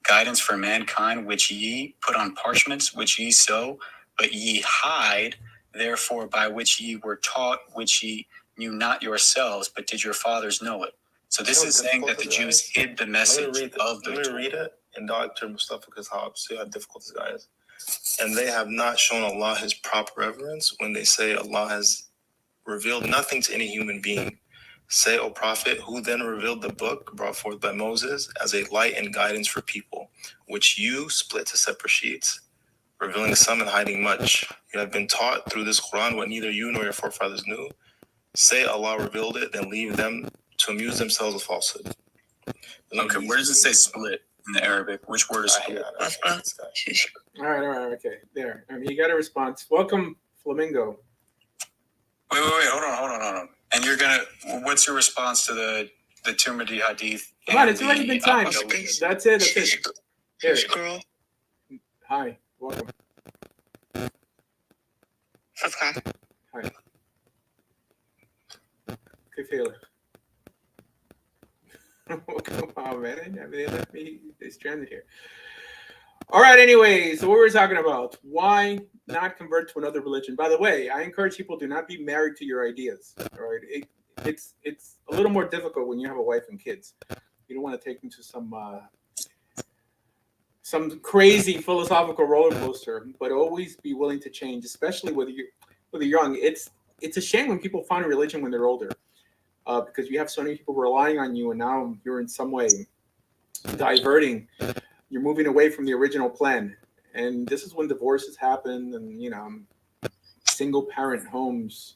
guidance for mankind, which ye put on parchments, which ye sow, but ye hide, therefore by which ye were taught, which ye knew not yourselves, but did your fathers know it. So this is saying that the Jews hid the message of the Torah. Let me read it in Dr. Mustafa Katab. See how difficult this guy is. And they have not shown Allah his proper reverence when they say Allah has revealed nothing to any human being. Say, O Prophet, who then revealed the book brought forth by Moses as a light and guidance for people, which you split to separate sheets, revealing some and hiding much. You have been taught through this Quran what neither you nor your forefathers knew. Say Allah revealed it, then leave them to amuse themselves with falsehood. Okay, where does it say split in the Arabic? Which word is split? All right, okay. There. I mean, you got a response. Welcome, Flamingo. Wait, hold on. And you're gonna, what's your response to the Tirmidhi hadith? Come on, it's already been time. That's it. Here. Girl. Hi, welcome. Okay. Hi. Good feeling. Come on, man. They left me stranded here. All right, anyway, so what we're talking about, why not convert to another religion? By the way, I encourage people, do not be married to your ideas. All right, it's a little more difficult when you have a wife and kids. You don't want to take them to some crazy philosophical roller coaster, but always be willing to change, especially whether you're young. It's a shame when people find a religion when they're older, because you have so many people relying on you, and now you're in some way diverting. You're moving away from the original plan. And this is when divorces happen and, single parent homes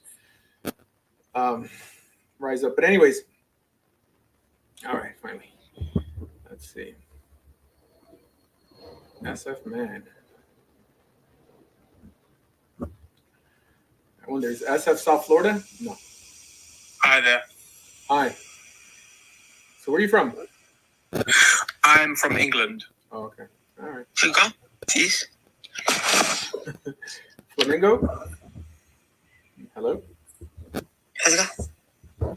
rise up. But anyways, all right, finally. Let's see. SF man. I wonder, is SF South Florida? No. Hi there. Hi. So where are you from? I'm from England. Oh, okay. All right. Sugar, please. Flamingo? Hello? Sugar.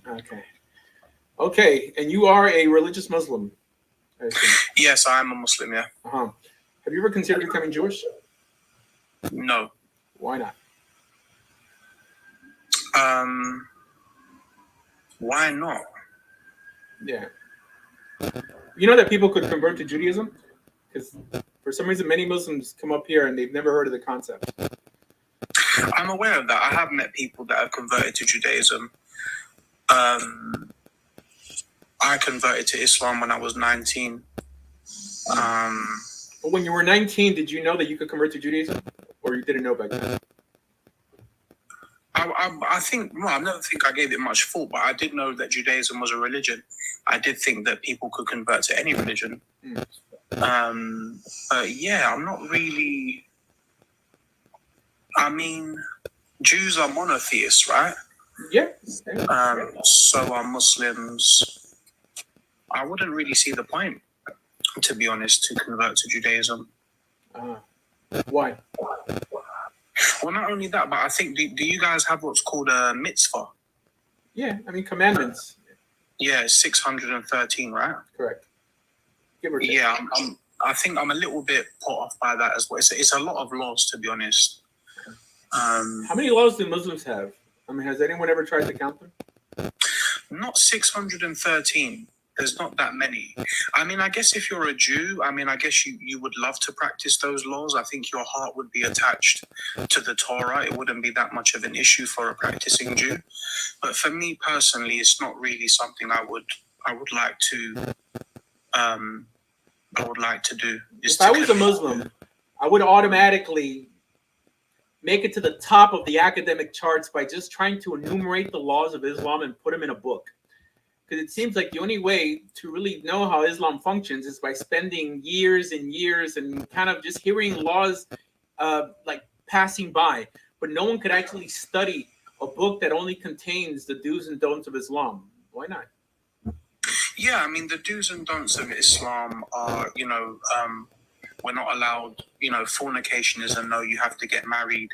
Okay. Okay, and you are a religious Muslim, I assume. Yes, I am a Muslim, yeah. Uh-huh. Have you ever considered becoming Jewish? No. Why not? Why not? Yeah. You know that people could convert to Judaism? Because for some reason, many Muslims come up here and they've never heard of the concept. I'm aware of that. I have met people that have converted to Judaism. I converted to Islam when I was 19. But when you were 19, did you know that you could convert to Judaism? Or you didn't know back then? I think, well, I never think I gave it much thought, but I did know that Judaism was a religion. I did think that people could convert to any religion. But yeah, I'm not really. I mean, Jews are monotheists, right? Yeah. So are Muslims. I wouldn't really see the point, to be honest, to convert to Judaism. Why? Well, not only that, but I think, do you guys have what's called a mitzvah? Yeah, I mean, commandments. Yeah, 613, right? Correct. Give or take. Yeah, I think I'm a little bit put off by that as well. It's a lot of laws, to be honest. How many laws do Muslims have? I mean, has anyone ever tried to count them? Not 613. There's not that many. I mean, I guess if you're a Jew, I mean, I guess you would love to practice those laws. I think your heart would be attached to the Torah. It wouldn't be that much of an issue for a practicing Jew. But for me personally, it's not really something I would like to do. If I was a Muslim, I would automatically make it to the top of the academic charts by just trying to enumerate the laws of Islam and put them in a book. Because it seems like the only way to really know how Islam functions is by spending years and years and kind of just hearing laws like passing by. But no one could actually study a book that only contains the do's and don'ts of Islam. Why not? Yeah, I mean, the do's and don'ts of Islam are, we're not allowed, fornication is a no, you have to get married.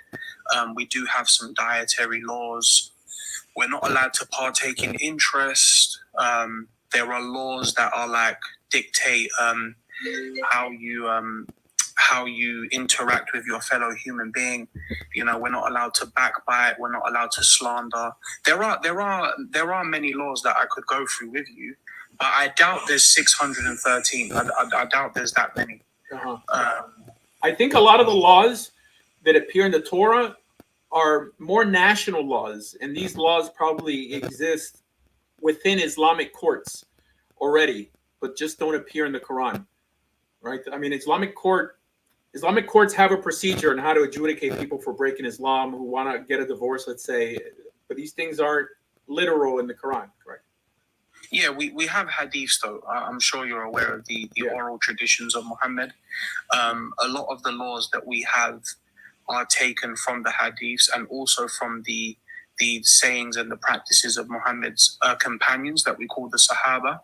We do have some dietary laws. We're not allowed to partake in interest. There are laws that are like dictate how you interact with your fellow human being. We're not allowed to backbite. We're not allowed to slander. There are many laws that I could go through with you, but I doubt there's 613. I doubt there's that many. I think a lot of the laws that appear in the Torah are more national laws, and these laws probably exist within Islamic courts already, but just don't appear in the Quran, right? I mean, Islamic courts have a procedure on how to adjudicate people for breaking Islam who want to get a divorce, let's say, but these things aren't literal in the Quran, correct? Yeah, we have hadiths, though. I'm sure you're aware of the oral traditions of Muhammad. A lot of the laws that we have are taken from the hadiths and also from the sayings and the practices of Muhammad's companions that we call the Sahaba.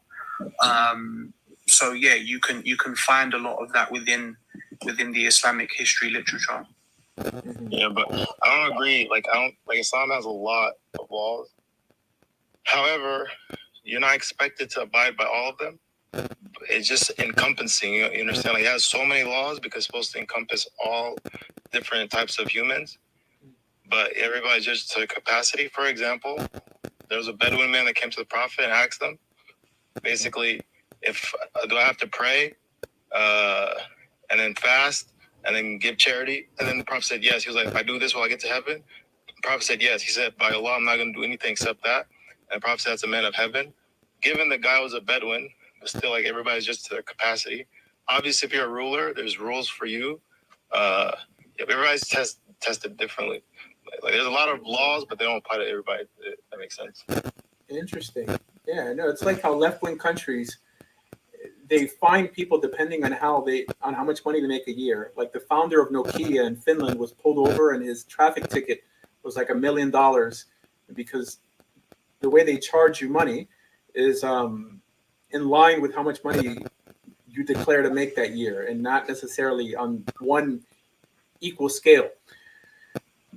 So yeah, you can find a lot of that within the Islamic history literature. Yeah, but I don't agree. Islam has a lot of laws. However, you're not expected to abide by all of them. It's just encompassing. You understand? Like, it has so many laws because it's supposed to encompass all different types of humans. But everybody's just to capacity. For example, there was a Bedouin man that came to the Prophet and asked them, basically, if do I have to pray and then fast and then give charity? And then the Prophet said yes. He was like, if I do this, will I get to heaven? The Prophet said yes. He said, by Allah, I'm not going to do anything except that. And the Prophet said, that's a man of heaven. Given the guy was a Bedouin, but still, like, everybody's just to their capacity. Obviously, if you're a ruler, there's rules for you. Everybody's tested differently. Like, there's a lot of laws, but they don't apply to everybody. If that makes sense. Interesting. Yeah, no, it's like how left-wing countries, they find people depending on how much money they make a year. Like the founder of Nokia in Finland was pulled over, and his traffic ticket was like $1 million because the way they charge you money is in line with how much money you declare to make that year, and not necessarily on one equal scale.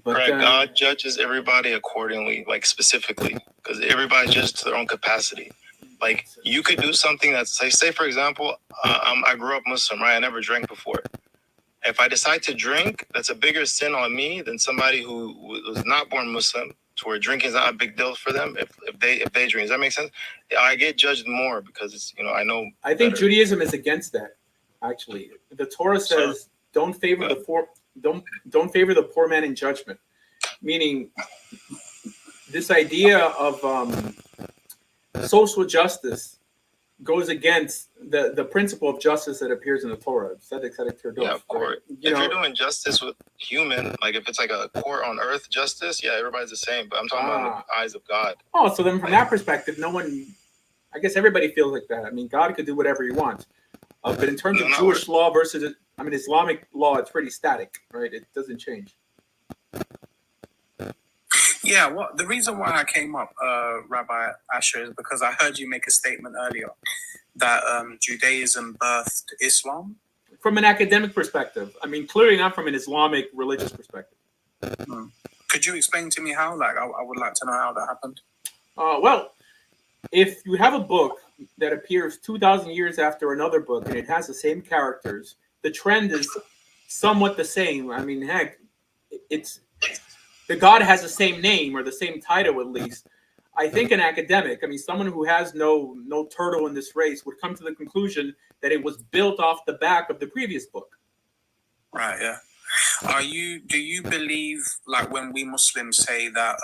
But correct. God judges everybody accordingly, like specifically, because everybody judges to their own capacity. Like, you could do something that's, like, say for example, I grew up Muslim, right? I never drank before. If I decide to drink, that's a bigger sin on me than somebody who was not born Muslim, to where drinking is not a big deal for them. If they drink, does that make sense? I get judged more because it's, I know. I think better. Judaism is against that. Actually, the Torah says don't favor the poor man in judgment, meaning this idea of social justice goes against the principle of justice that appears in the Torah. Yeah, of course. If you're doing justice with human, like if it's like a court on earth justice, yeah, everybody's the same. But I'm talking about the eyes of God. Oh, so then from that perspective, I guess everybody feels like that. I mean, God could do whatever he wants. But in terms of Jewish law versus, Islamic law, it's pretty static, right? It doesn't change. Yeah, well, the reason why I came up, Rabbi Asher, is because I heard you make a statement earlier that Judaism birthed Islam. From an academic perspective. Clearly not from an Islamic religious perspective. Could you explain to me how? Like, I would like to know how that happened. Well, if you have a book that appears 2,000 years after another book and it has the same characters, the trend is somewhat the same. I mean, heck, it's the God has the same name or the same title at least. I think an academic, I mean, someone who has no turtle in this race would come to the conclusion that it was built off the back of the previous book. Right. Yeah. Do you believe, like, when we Muslims say that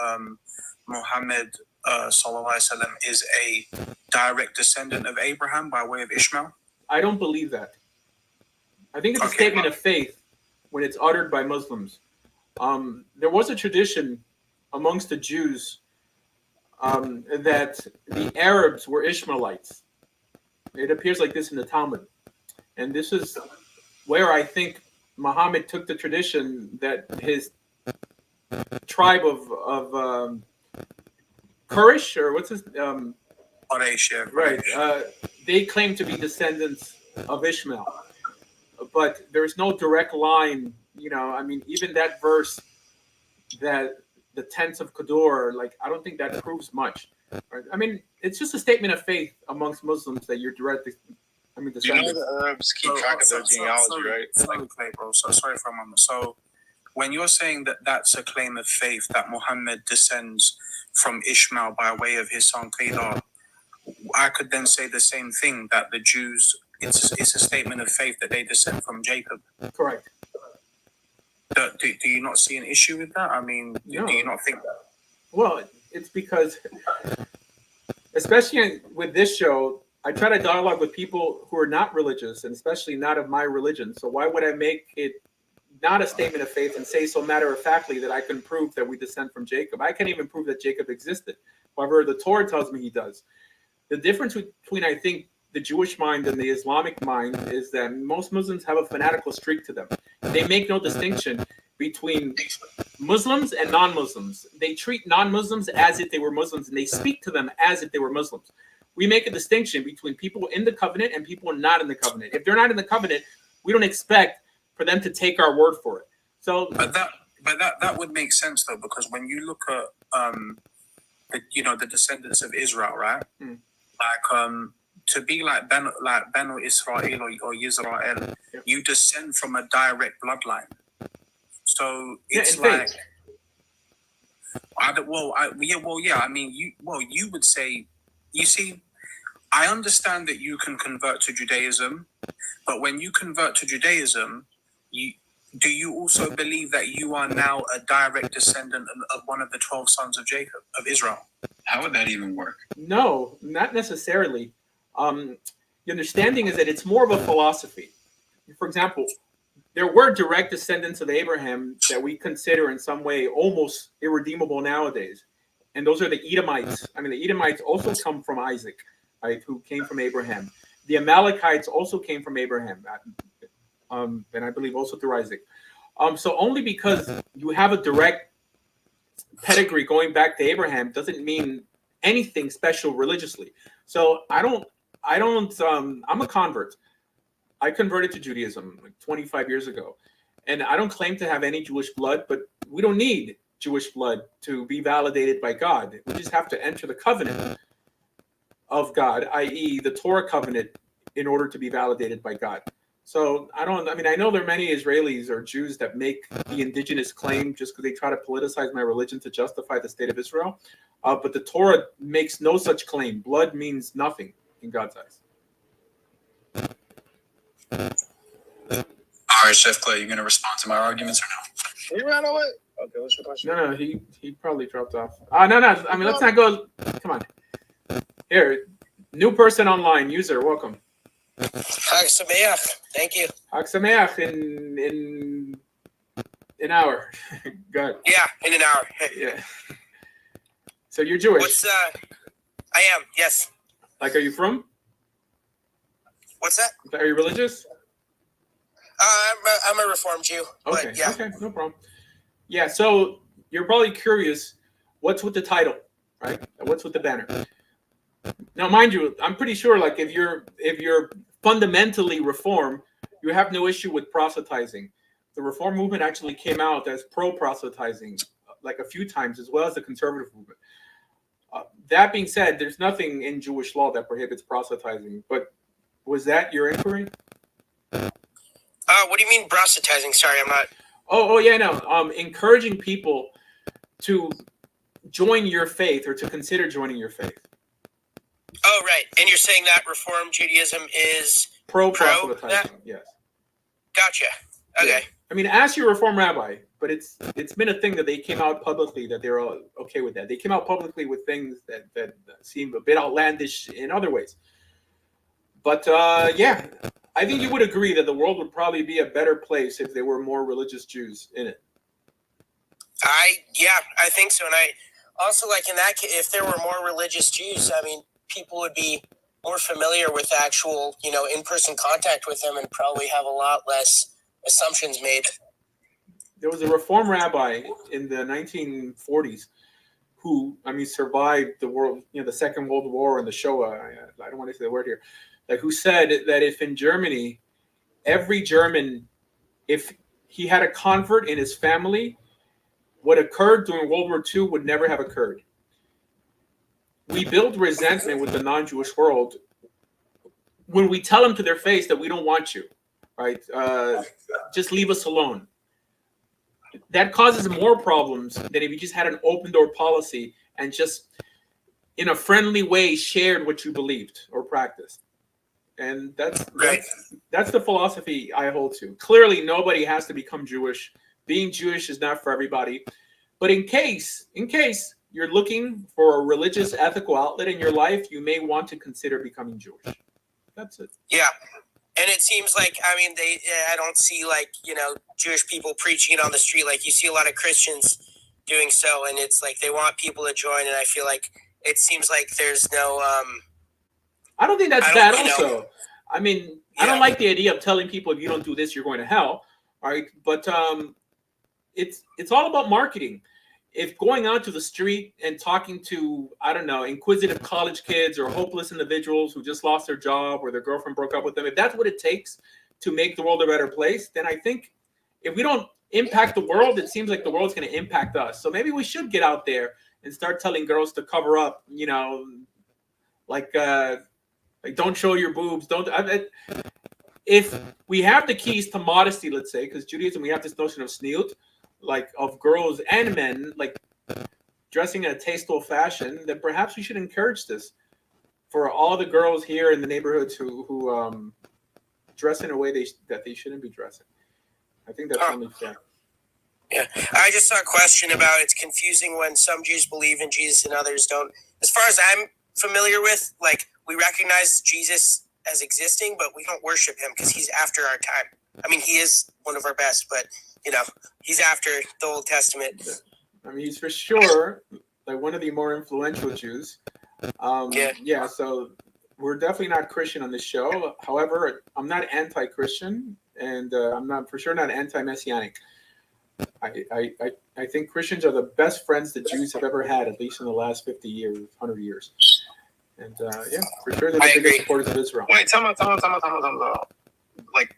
Muhammad sallallahu alaihi wasallam is a direct descendant of Abraham by way of Ishmael? I don't believe that. I think it's a statement of faith when it's uttered by Muslims. There was a tradition amongst the Jews that the Arabs were Ishmaelites. It appears like this in the Talmud. And this is where I think Muhammad took the tradition that his tribe of Quraysh, or what's his Quraysh, yeah. right? They claim to be descendants of Ishmael, but there's no direct line. You know, I mean, even that verse that the tents of Kedor, like, I don't think that proves much. Right? I mean, it's just a statement of faith amongst Muslims that you're directly. I mean, You know the Arabs keep track of their genealogy, right? Sorry, bro. So sorry for a moment. So when you're saying that that's a claim of faith that Muhammad descends from Ishmael by way of his son Kedar, I could then say the same thing, that the Jews, it's a statement of faith that they descend from Jacob. Correct. Do you not see an issue with that? I mean, No. do you not think that? Well, it's because, especially with this show, I try to dialogue with people who are not religious, and especially not of my religion. So why would I make it not a statement of faith and say so matter-of-factly that I can prove that we descend from Jacob? I can't even prove that Jacob existed. However, the Torah tells me he does. The difference between, I think, the Jewish mind and the Islamic mind is that most Muslims have a fanatical streak to them. They make no distinction between Muslims and non-Muslims. They treat non-Muslims as if they were Muslims, and they speak to them as if they were Muslims. We make a distinction between people in the covenant and people not in the covenant. If they're not in the covenant, we don't expect for them to take our word for it. So, But that would make sense though, because when you look at the descendants of Israel, right? Like to be like Benu Israel or Yisrael, you descend from a direct bloodline. So it's like, I mean, you would say, you see, I understand that you can convert to Judaism, but when you convert to Judaism, do you also believe that you are now a direct descendant of one of the 12 sons of Jacob, of Israel? How would that even work? no, not necessarily. The understanding is that it's more of a philosophy. For example, there were direct descendants of Abraham that we consider in some way almost irredeemable nowadays. And those are the Edomites. I mean, the Edomites also come from Isaac, right, who came from Abraham. The Amalekites also came from Abraham, and I believe also through Isaac. So only because you have a direct pedigree going back to Abraham doesn't mean anything special religiously. So I'm a convert. I converted to Judaism like 25 years ago, and I don't claim to have any Jewish blood, but we don't need Jewish blood to be validated by God. We just have to enter the covenant of God, i.e. the Torah covenant, in order to be validated by God. So I know there are many Israelis or Jews that make the indigenous claim just because they try to politicize my religion to justify the state of Israel. But the Torah makes no such claim. Blood means nothing in God's eyes. All right, Chef Clay, you going to respond to my arguments or no? He ran away. Okay, what's your question? No, he probably dropped off. No. I mean, let's not go. Come on. Here, new person online, user, welcome. Hag Sameach. Thank you. Hag Sameach in an hour. Good. Yeah, in an hour. Yeah. So you're Jewish. I am, yes. Like, are you from? What's that? Are you religious? I'm a Reformed Jew. Okay, But yeah. okay, no problem. Yeah, so you're probably curious, what's with the title, right? What's with the banner? Now, mind you, I'm pretty sure, like, if you're fundamentally Reform, you have no issue with proselytizing. The Reform movement actually came out as pro-proselytizing, like, a few times, as well as the conservative movement. That being said, there's nothing in Jewish law that prohibits proselytizing. But was that your inquiry? What do you mean proselytizing? Sorry, I'm not. Oh yeah, no. Encouraging people to join your faith or to consider joining your faith. Oh, right. And you're saying that Reform Judaism is Pro-proselytizing, yes. Gotcha. Okay. Yeah. I mean, ask your Reform rabbi, but it's been a thing that they came out publicly that they're all okay with that. They came out publicly with things that seem a bit outlandish in other ways. But yeah, I think you would agree that the world would probably be a better place if there were more religious Jews in it. I think so. And I also, like, in that case, if there were more religious Jews, I mean, people would be more familiar with actual, in-person contact with them and probably have a lot less assumptions made. There was a Reform rabbi in the 1940s who, survived the world, the Second World War and the Shoah. I don't want to say the word here. Like, who said that if in Germany, every German, if he had a convert in his family, what occurred during World War II would never have occurred. We build resentment with the non-Jewish world when we tell them to their face that we don't want you, right? Just leave us alone. That causes more problems than if you just had an open door policy and just in a friendly way shared what you believed or practiced. And that's the philosophy I hold to. Clearly, nobody has to become Jewish. Being Jewish is not for everybody. But in case you're looking for a religious, ethical outlet in your life, you may want to consider becoming Jewish. That's it. Yeah. And it seems like, I don't see, Jewish people preaching it on the street. Like, you see a lot of Christians doing so, and it's like they want people to join, and I feel like it seems like there's no... I don't think that's bad also. I don't like the idea of telling people if you don't do this, you're going to hell. All right. But it's all about marketing. If going out to the street and talking to, inquisitive college kids or hopeless individuals who just lost their job or their girlfriend broke up with them, if that's what it takes to make the world a better place, then I think if we don't impact the world, it seems like the world's going to impact us. So maybe we should get out there and start telling girls to cover up, like don't show your boobs. If we have the keys to modesty, let's say, because Judaism, we have this notion of sniut, like of girls and men, like dressing in a tasteful fashion, then perhaps we should encourage this for all the girls here in the neighborhoods who dress in a way that they shouldn't be dressing. I think that's only fair. Yeah, I just saw a question about it's confusing when some Jews believe in Jesus and others don't. As far as I'm familiar with, we recognize Jesus as existing, but we don't worship him because he's after our time. He is one of our best, but he's after the Old Testament. He's for sure one of the more influential Jews. Yeah. So we're definitely not Christian on this show. However, I'm not anti-Christian, and I'm not for sure not anti-messianic. I think Christians are the best friends that Jews have ever had, at least in the last 50 years, 100 years. And for sure they're the biggest supporters of Israel. Wait, tell me. Like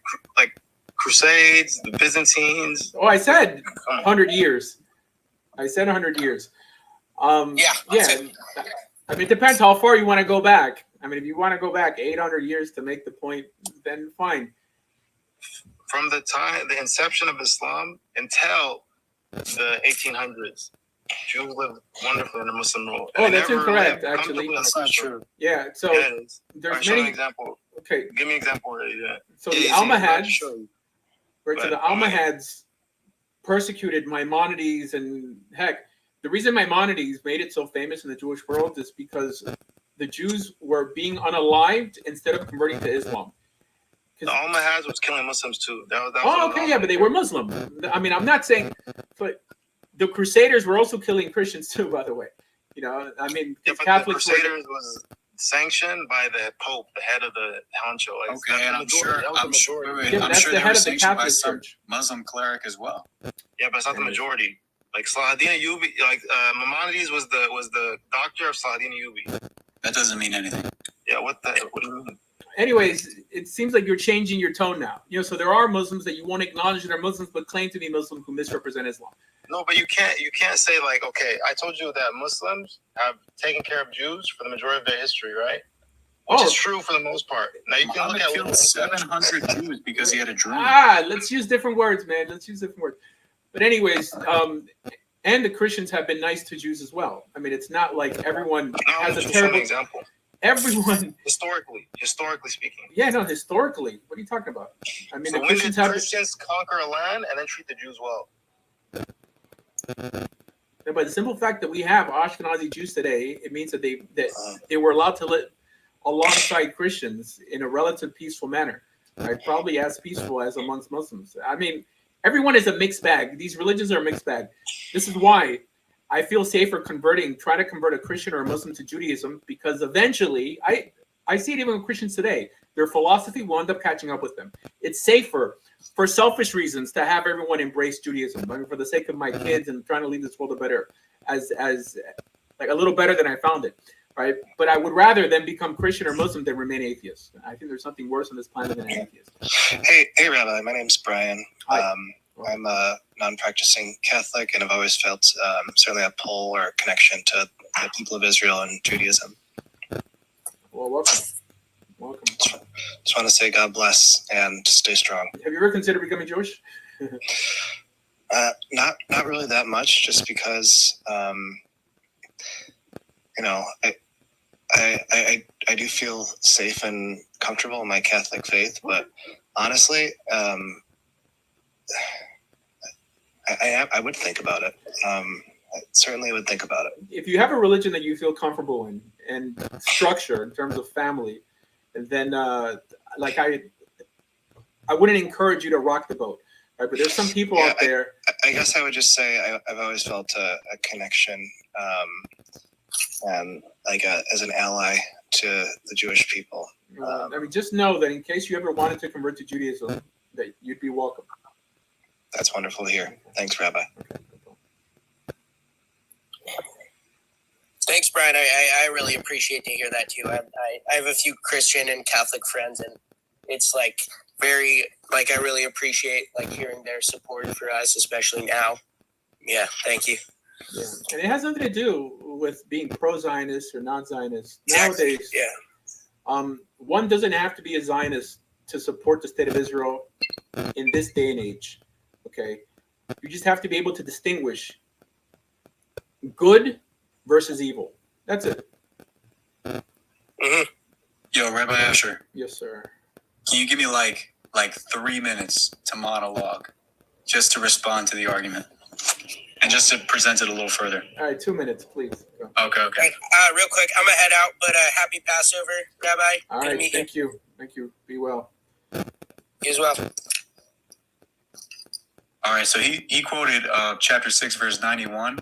Crusades, the Byzantines. Oh, I said 100 years. I said 100 years. It depends how far you want to go back. If you want to go back 800 years to make the point, then fine. From the inception of Islam until the 1800s, Jews lived wonderfully in the Muslim rule. Oh, that's incorrect, actually. That's not true. Yeah, so there's many... many... example. Okay. Give me an example where you did. So the Almohads persecuted Maimonides, and heck, the reason Maimonides made it so famous in the Jewish world is because the Jews were being unalived instead of converting to Islam. The Almohads was killing Muslims too. But they were Muslim. I'm not saying, but the Crusaders were also killing Christians too, by the way. Catholics. The Crusaders was sanctioned by the Pope, the head of the honcho. And I'm sure that's the head of the Catholic Church. Muslim cleric as well. Yeah, but it's not the majority. Like Salahuddin Ayyubi, Maimonides was the doctor of Salahuddin Ayyubi. That doesn't mean anything. Yeah, what do you mean? Anyways, it seems like you're changing your tone now. So there are Muslims that you won't acknowledge that are Muslims but claim to be Muslim who misrepresent Islam. No, but you can't say like, okay, I told you that Muslims have taken care of Jews for the majority of their history, right? Which is true for the most part. Now you can Muhammad look at killed 700 Jews because he had a dream. Let's use different words, man. Let's use different words. But anyways, and the Christians have been nice to Jews as well. I mean, it's not like everyone has a just terrible an example. Everyone Historically speaking. Yeah, no, historically. What are you talking about? I mean, So the when Christians did have Christians conquer a land and then treat the Jews well? Yeah, by the simple fact that we have Ashkenazi Jews today, it means that they were allowed to live alongside Christians in a relative peaceful manner, right? Probably as peaceful as amongst Muslims. I mean, everyone is a mixed bag. These religions are a mixed bag. This is why I feel safer trying to convert a Christian or a Muslim to Judaism, because eventually, I see it even with Christians today, their philosophy will end up catching up with them. It's safer for selfish reasons to have everyone embrace Judaism. I mean, for the sake of my kids and trying to leave this world a better, as like a little better than I found it, right? But I would rather them become Christian or Muslim than remain atheist. I think there's something worse on this planet than an atheist. Hey, Rabbi. My name's Brian. I'm a non-practicing Catholic, and I've always felt certainly a pull or a connection to the people of Israel and Judaism. Well, welcome. Just want to say God bless and stay strong. Have you ever considered becoming Jewish? Not really that much, just because I do feel safe and comfortable in my Catholic faith, but honestly, I would think about it. I certainly would think about it. If you have a religion that you feel comfortable in and structure in terms of family, then I wouldn't encourage you to rock the boat, right? But there's some people out there. I guess I would just say I've always felt a connection, and as an ally to the Jewish people. I mean, just know that in case you ever wanted to convert to Judaism, that you'd be welcome. That's wonderful to hear. Thanks, Rabbi. Thanks, Brian. I really appreciate to hear that too. I have a few Christian and Catholic friends, and it's I really appreciate hearing their support for us, especially now. Yeah, thank you. Yeah, and it has nothing to do with being pro-Zionist or non-Zionist. Exactly. Nowadays, one doesn't have to be a Zionist to support the state of Israel in this day and age. Okay, you just have to be able to distinguish good versus evil. That's it. Mm-hmm. Yo, Rabbi Asher. Yes, sir. Can you give me like 3 minutes to monologue, just to respond to the argument, and just to present it a little further? All right, 2 minutes, please. Go. Okay. Real quick, I'm gonna head out, but happy Passover, Rabbi. All right, thank you. Be well. You as well. All right, so he quoted chapter 6, verse 91.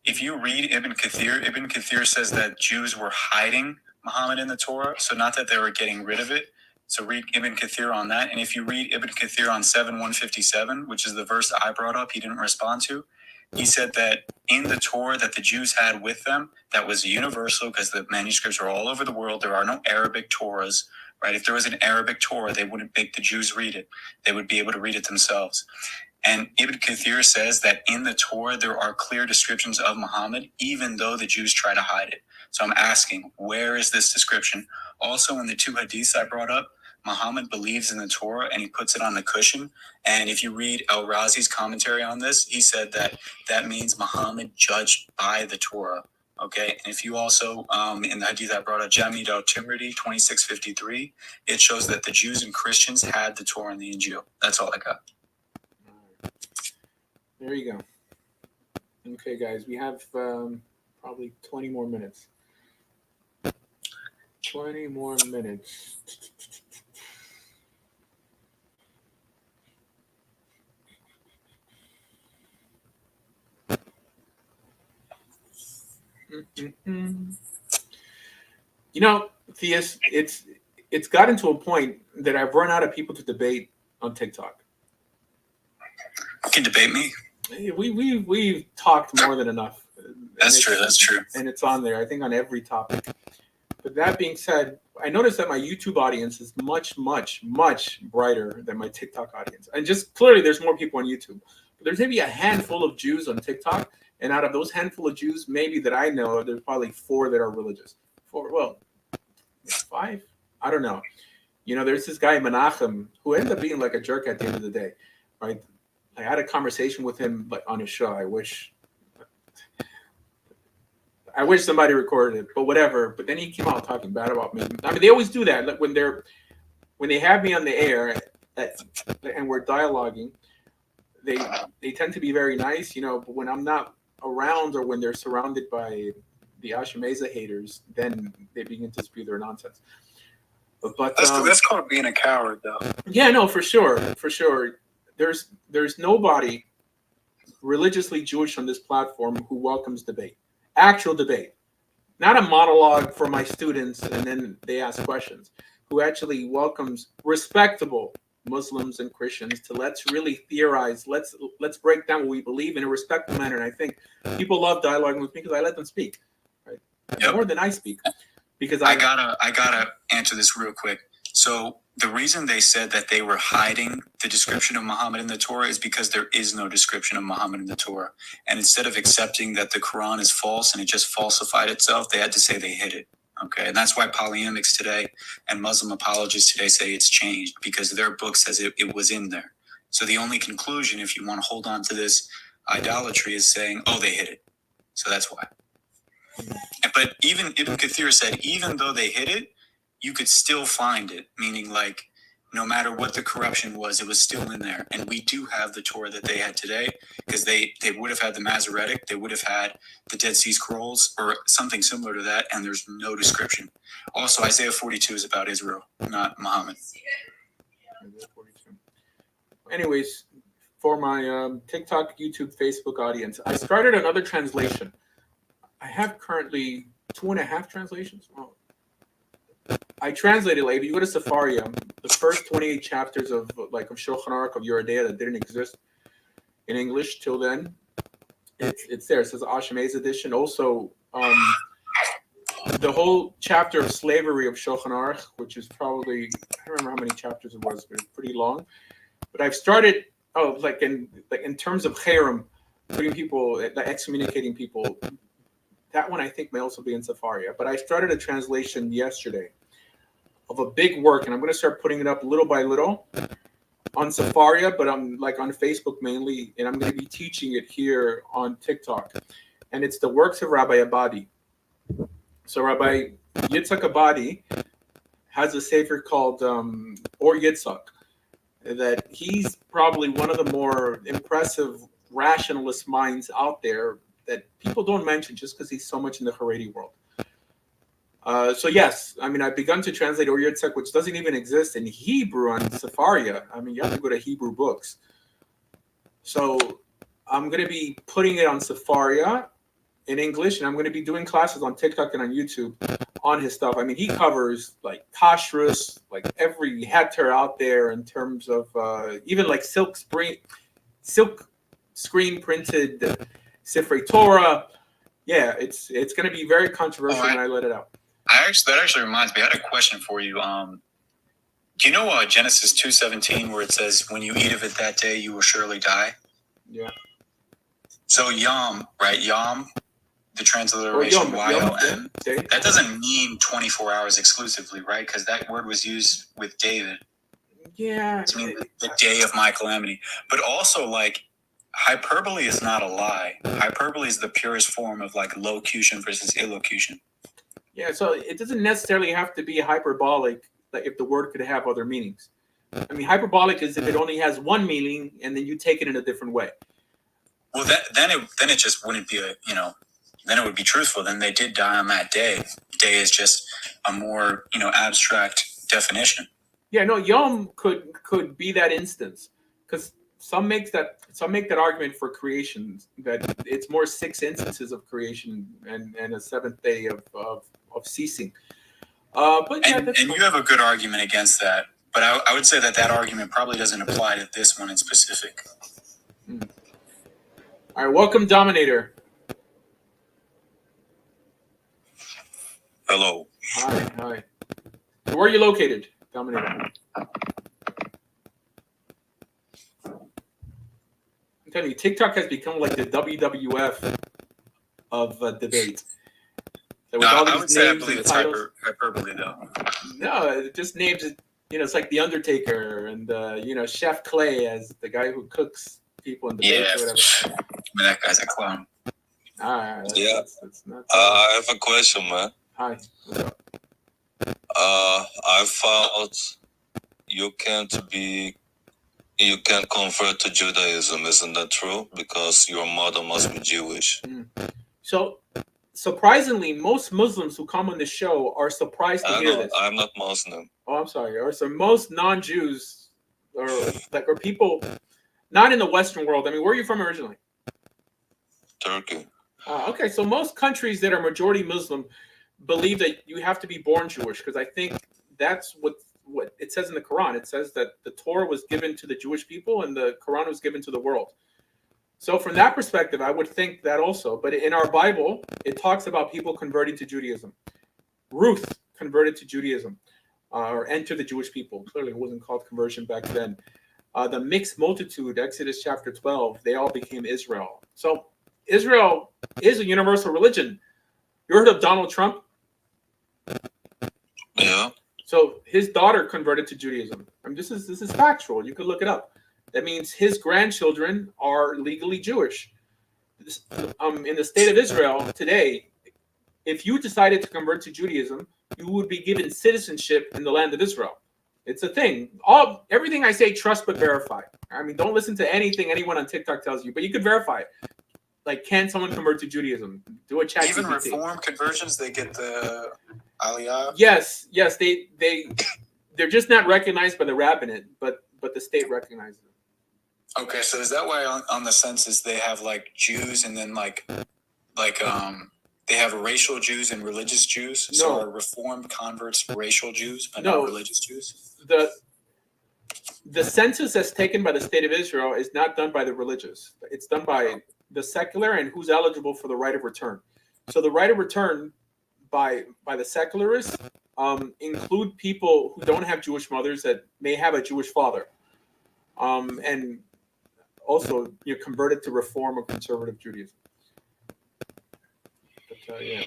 If you read Ibn Kathir says that Jews were hiding Muhammad in the Torah, so not that they were getting rid of it. So read Ibn Kathir on that. And if you read Ibn Kathir on 7:157, which is the verse I brought up, he didn't respond to. He said that in the Torah that the Jews had with them, that was universal because the manuscripts are all over the world. There are no Arabic Torahs, right? If there was an Arabic Torah, they wouldn't make the Jews read it. They would be able to read it themselves. And Ibn Kathir says that in the Torah, there are clear descriptions of Muhammad, even though the Jews try to hide it. So I'm asking, where is this description? Also, in the 2 hadiths I brought up, Muhammad believes in the Torah and he puts it on the cushion. And if you read Al-Razi's commentary on this, he said that means Muhammad judged by the Torah. Okay, and if you also, in the hadith I brought up, Jamid al-Timridi, 2653, it shows that the Jews and Christians had the Torah and the Injil. That's all I got. There you go. Okay, guys, we have probably 20 more minutes. 20 more minutes. You know, Theus, it's gotten to a point that I've run out of people to debate on TikTok. You can debate me. We've talked more than enough. That's true. And it's on there, I think, on every topic. But that being said, I noticed that my YouTube audience is much, much, much brighter than my TikTok audience. And just clearly there's more people on YouTube. there's maybe a handful of Jews on TikTok, and out of those handful of Jews, maybe that I know of, there's probably 4 that are religious. 4, well, 5, I don't know. You know, there's this guy Menachem who ended up being like a jerk at the end of the day, right? I had a conversation with him like on his show. I wish somebody recorded it, but whatever. But then he came out talking bad about me. I mean, they always do that. Like when they have me on the air and we're dialoguing, they tend to be very nice, you know. But when I'm not around or when they're surrounded by the Meza haters, then they begin to spew their nonsense. But That's called being a coward, though. yeah, no, for sure. There's nobody religiously Jewish on this platform who welcomes debate, actual debate, not a monologue for my students and then they ask questions. Who actually welcomes respectable Muslims and Christians to let's really theorize, let's break down what we believe in a respectful manner. And I think people love dialoguing with me because I let them speak, right? Yep. More than I speak, because I gotta answer this real quick. So the reason they said that they were hiding the description of Muhammad in the Torah is because there is no description of Muhammad in the Torah. And instead of accepting that the Quran is false and it just falsified itself, they had to say they hid it. Okay, and that's why polyamics today and Muslim apologists today say it's changed, because their book says it was in there. So the only conclusion, if you want to hold on to this idolatry, is saying, oh, they hid it. So that's why. But even Ibn Kathir said, even though they hid it, you could still find it, meaning like no matter what the corruption was, it was still in there. And we do have the Torah that they had today, because they would have had the Masoretic, they would have had the Dead Sea Scrolls or something similar to that, and there's no description. Also, Isaiah 42 is about Israel, not Muhammad. Anyways, for my TikTok, YouTube, Facebook audience, I started another translation. I have currently 2.5 translations. Well, I translated, like, if you go to Safaria, the first 28 chapters of Shulchan Aruch of Yoredea that didn't exist in English till then, it's there. It says Ashkenaz edition. Also, the whole chapter of slavery of Shulchan Aruch, which is probably, I don't remember how many chapters it was, but it's pretty long. But I've started, in terms of cherem, putting people, excommunicating people. That one I think may also be in Safaria. But I started a translation yesterday of a big work, and I'm going to start putting it up little by little on Safaria, but I'm on Facebook mainly, and I'm going to be teaching it here on TikTok. And it's the works of Rabbi Abadi. So Rabbi Yitzhak Abadi has a sefer called Or Yitzhak, that he's probably one of the more impressive rationalist minds out there that people don't mention just because he's so much in the Haredi world. So yes, I mean, I've begun to translate Or Yitzhak, which doesn't even exist in Hebrew on Safaria. I mean, you have to go to Hebrew books. So I'm going to be putting it on Safaria in English, and I'm going to be doing classes on TikTok and on YouTube on his stuff. I mean, he covers like kashrus, like every heter out there in terms of even like silk screen printed Sifrei Torah. Yeah, it's going to be very controversial when I let it out. That actually reminds me. I had a question for you. Do you know Genesis 2:17, where it says, "When you eat of it that day, you will surely die"? Yeah. So Yom, right? Yom, the transliteration Y-O-M. That doesn't mean 24 hours exclusively, right? Because that word was used with David. Yeah. It means the day of my calamity. But also, like, hyperbole is not a lie. Hyperbole is the purest form of like locution versus illocution. Yeah, so it doesn't necessarily have to be hyperbolic, like if the word could have other meanings. I mean, hyperbolic is if it only has one meaning and then you take it in a different way. Well, then it just wouldn't be then it would be truthful. Then they did die on that day. Day is just a more abstract definition. Yeah, no, Yom could be that instance, because some make that argument for creation, that it's more 6 instances of creation and a 7th day of ceasing. But yeah, and you have a good argument against that. But I would say that argument probably doesn't apply to this one in specific. All right, welcome, Dominator. Hello. Hi. So where are you located, Dominator? I'm telling you, TikTok has become like the WWF of debate. So with all I these would say I names believe and it's titles, hyperbole, though. no, it just names it. It's like The Undertaker and Chef Clay as the guy who cooks people in debates or whatever. I mean, that guy's a clown. All right, that's not. I have a question, man. Hi. What's up? I found you can't convert to Judaism, isn't that true? Because your mother must be Jewish. So, surprisingly, most Muslims who come on the show are surprised to hear this. I'm not Muslim. Oh, I'm sorry. Or so most non-Jews or people not in the Western world. I mean, where are you from originally? Turkey. Okay, so most countries that are majority Muslim believe that you have to be born Jewish, because I think that's what it says in the Quran. It says that the Torah was given to the Jewish people and the Quran was given to the world. So from that perspective, I would think that also. But in our Bible, it talks about people converting to Judaism. Ruth converted to Judaism or entered the Jewish people. Clearly, it wasn't called conversion back then. The mixed multitude, Exodus chapter 12, they all became Israel. So Israel is a universal religion. You heard of Donald Trump? Yeah. So his daughter converted to Judaism. I mean, this is factual. You could look it up. That means his grandchildren are legally Jewish. In the state of Israel today, if you decided to convert to Judaism, you would be given citizenship in the land of Israel. It's a thing. Everything I say, trust but verify. I mean, don't listen to anything anyone on TikTok tells you, but you could verify it. Like, can someone convert to Judaism? Do a chat. Even Reform conversions, they get the Aliyah. Yes, they're just not recognized by the rabbinate, but the state recognizes them. Okay, so is that why on the census they have like Jews and then like they have racial Jews and religious Jews? So No. are Reformed converts racial Jews but No. not religious Jews? The census that's taken by the state of Israel is not done by the religious. It's done by the secular and who's eligible for the right of return. So the right of return by the secularists include people who don't have Jewish mothers that may have a Jewish father, and also you're converted to Reform or conservative Judaism. But, yeah.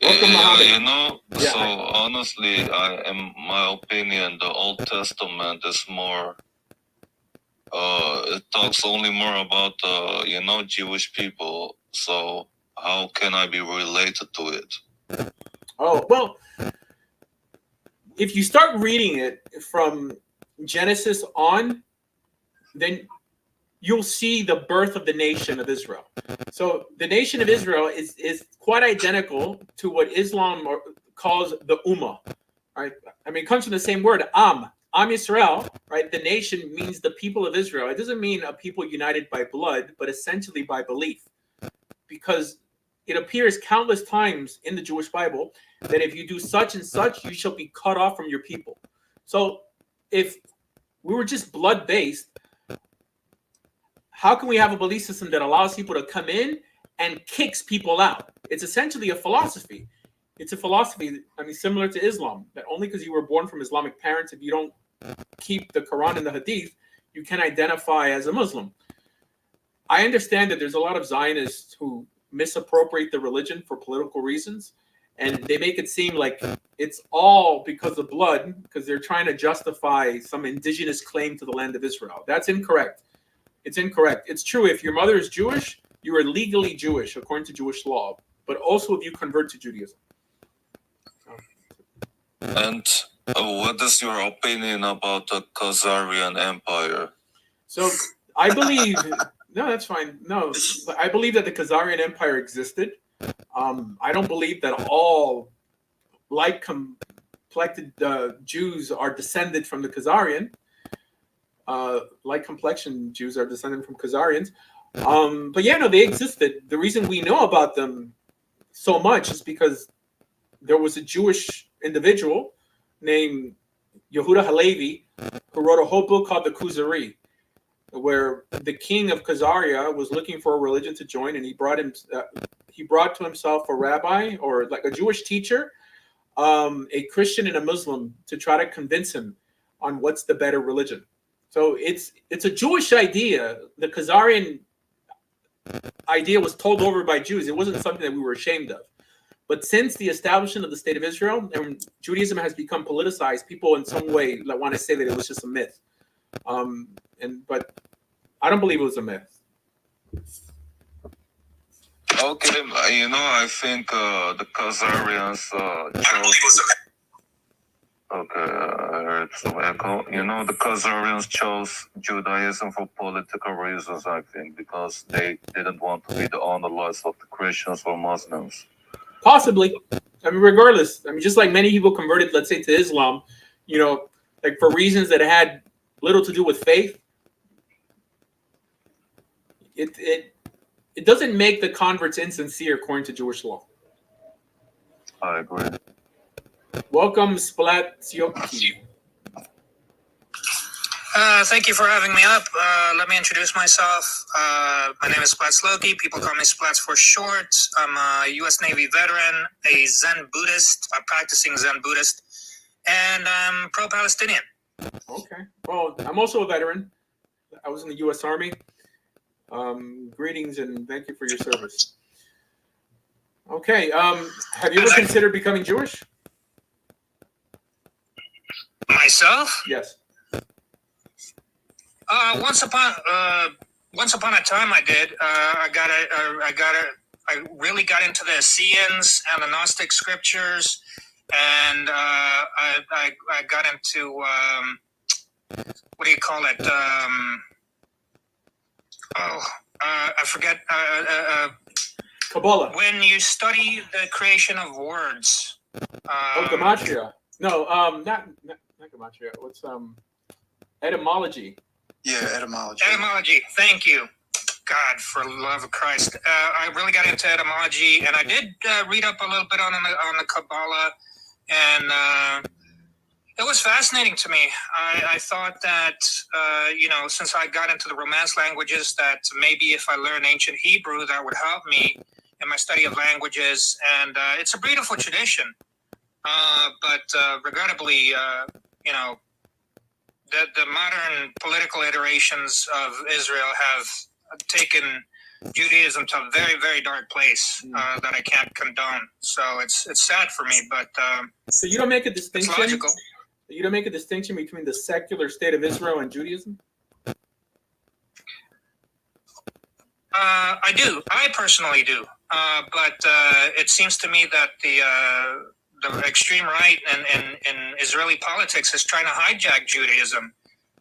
Welcome, Muhammad. So honestly, in my opinion, the Old Testament is more. It talks only more about Jewish people. So how can I be related to it? Oh, well, if you start reading it from Genesis on, then you'll see the birth of the nation of Israel. So the nation of Israel is quite identical to what Islam calls the Ummah, right? I mean, it comes from the same word, Am Yisrael, right? The nation means the people of Israel. It doesn't mean a people united by blood, but essentially by belief. Because it appears countless times in the Jewish Bible that if you do such and such, you shall be cut off from your people. So if we were just blood-based, how can we have a belief system that allows people to come in and kicks people out? It's essentially a philosophy. It's a philosophy, I mean, similar to Islam, that only because you were born from Islamic parents, if you don't keep the Quran and the Hadith, you can identify as a Muslim. I understand that there's a lot of Zionists who misappropriate the religion for political reasons, and they make it seem like it's all because of blood, because they're trying to justify some indigenous claim to the land of Israel. That's incorrect. It's incorrect. It's true. If your mother is Jewish, you are legally Jewish according to Jewish law, but also if you convert to Judaism. And what is your opinion about the Khazarian Empire? So I believe, no, that's fine. No, I believe that the Khazarian Empire existed. I don't believe that all light-complected Jews are descended from the Khazarian. Light-complexion Jews are descended from Khazarians. But yeah, no, they existed. The reason we know about them so much is because there was a Jewish individual named Yehuda Halevi who wrote a whole book called the Kuzari, where the king of Khazaria was looking for a religion to join, and he brought to himself a rabbi or like a Jewish teacher, a Christian and a Muslim, to try to convince him on what's the better religion. So it's a Jewish idea. The Khazarian idea was told over by Jews. It wasn't something that we were ashamed of. But since the establishment of the state of Israel and Judaism has become politicized, people in some way want to say that it was just a myth. But I don't believe it was a myth. Okay, I think the Khazarians chose. Okay, I heard some echo. The Khazarians chose Judaism for political reasons, I think, because they didn't want to be the underlords of the Christians or Muslims. Possibly. I mean, regardless. I mean, just like many people converted, let's say, to Islam, like for reasons that had little to do with faith, it doesn't make the converts insincere according to Jewish law. I agree. Welcome, Splatsioki. Thank you for having me up. Let me introduce myself. My name is Splatsioki. People call me Splats for short. I'm a U.S. Navy veteran, a Zen Buddhist, a practicing Zen Buddhist, and I'm pro-Palestinian. Okay. Well, I'm also a veteran. I was in the U.S. Army. Greetings and thank you for your service. Okay. Have you ever considered becoming Jewish? Myself? Yes. Once upon a time, I did. I really got into the Essenes and the Gnostic scriptures, and I got into what do you call it? I forget. Kabbalah. When you study the creation of words. Gematria. No, not gematria. What's etymology? Yeah, etymology. Etymology. Thank you. God, for the love of Christ. I really got into etymology, and I did read up a little bit on the Kabbalah, and it was fascinating to me. I thought that, since I got into the Romance languages, that maybe if I learned ancient Hebrew, that would help me in my study of languages. And it's a beautiful tradition. But regrettably, the modern political iterations of Israel have taken Judaism to a very, very dark place that I can't condone. So it's sad for me, but so you don't make a distinction. It's logical. You don't make a distinction between the secular state of Israel and Judaism? I do. I personally do. But it seems to me that the extreme right in Israeli politics is trying to hijack Judaism.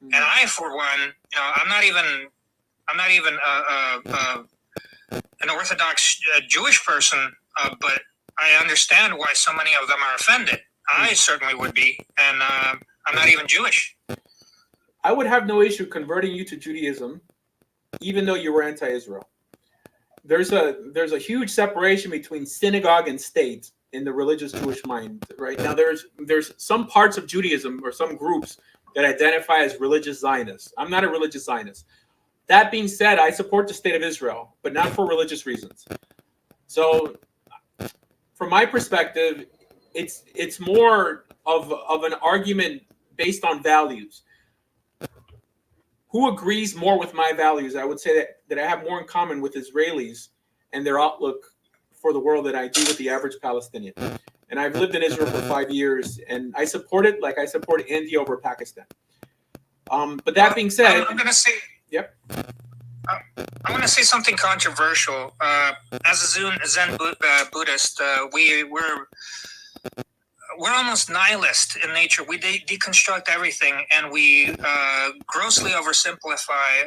And I, for one, I'm not even an Orthodox Jewish person, but I understand why so many of them are offended. I certainly would be, and I'm not even Jewish. I would have no issue converting you to Judaism, even though you were anti-Israel. There's a huge separation between synagogue and state in the religious Jewish mind. Right now, there's some parts of Judaism or some groups that identify as religious Zionists. I'm not a religious Zionist. That being said, I support the state of Israel, but not for religious reasons. So, from my perspective, it's more of an argument based on values. Who agrees more with my values? I would say that I have more in common with Israelis and their outlook for the world than I do with the average Palestinian. And I've lived in Israel for 5 years, and I support it like I support India over Pakistan. But that being said, I'm going to say, yep. I'm going to say something controversial. As a Zen Buddhist, we're almost nihilist in nature. We deconstruct everything, and we grossly oversimplify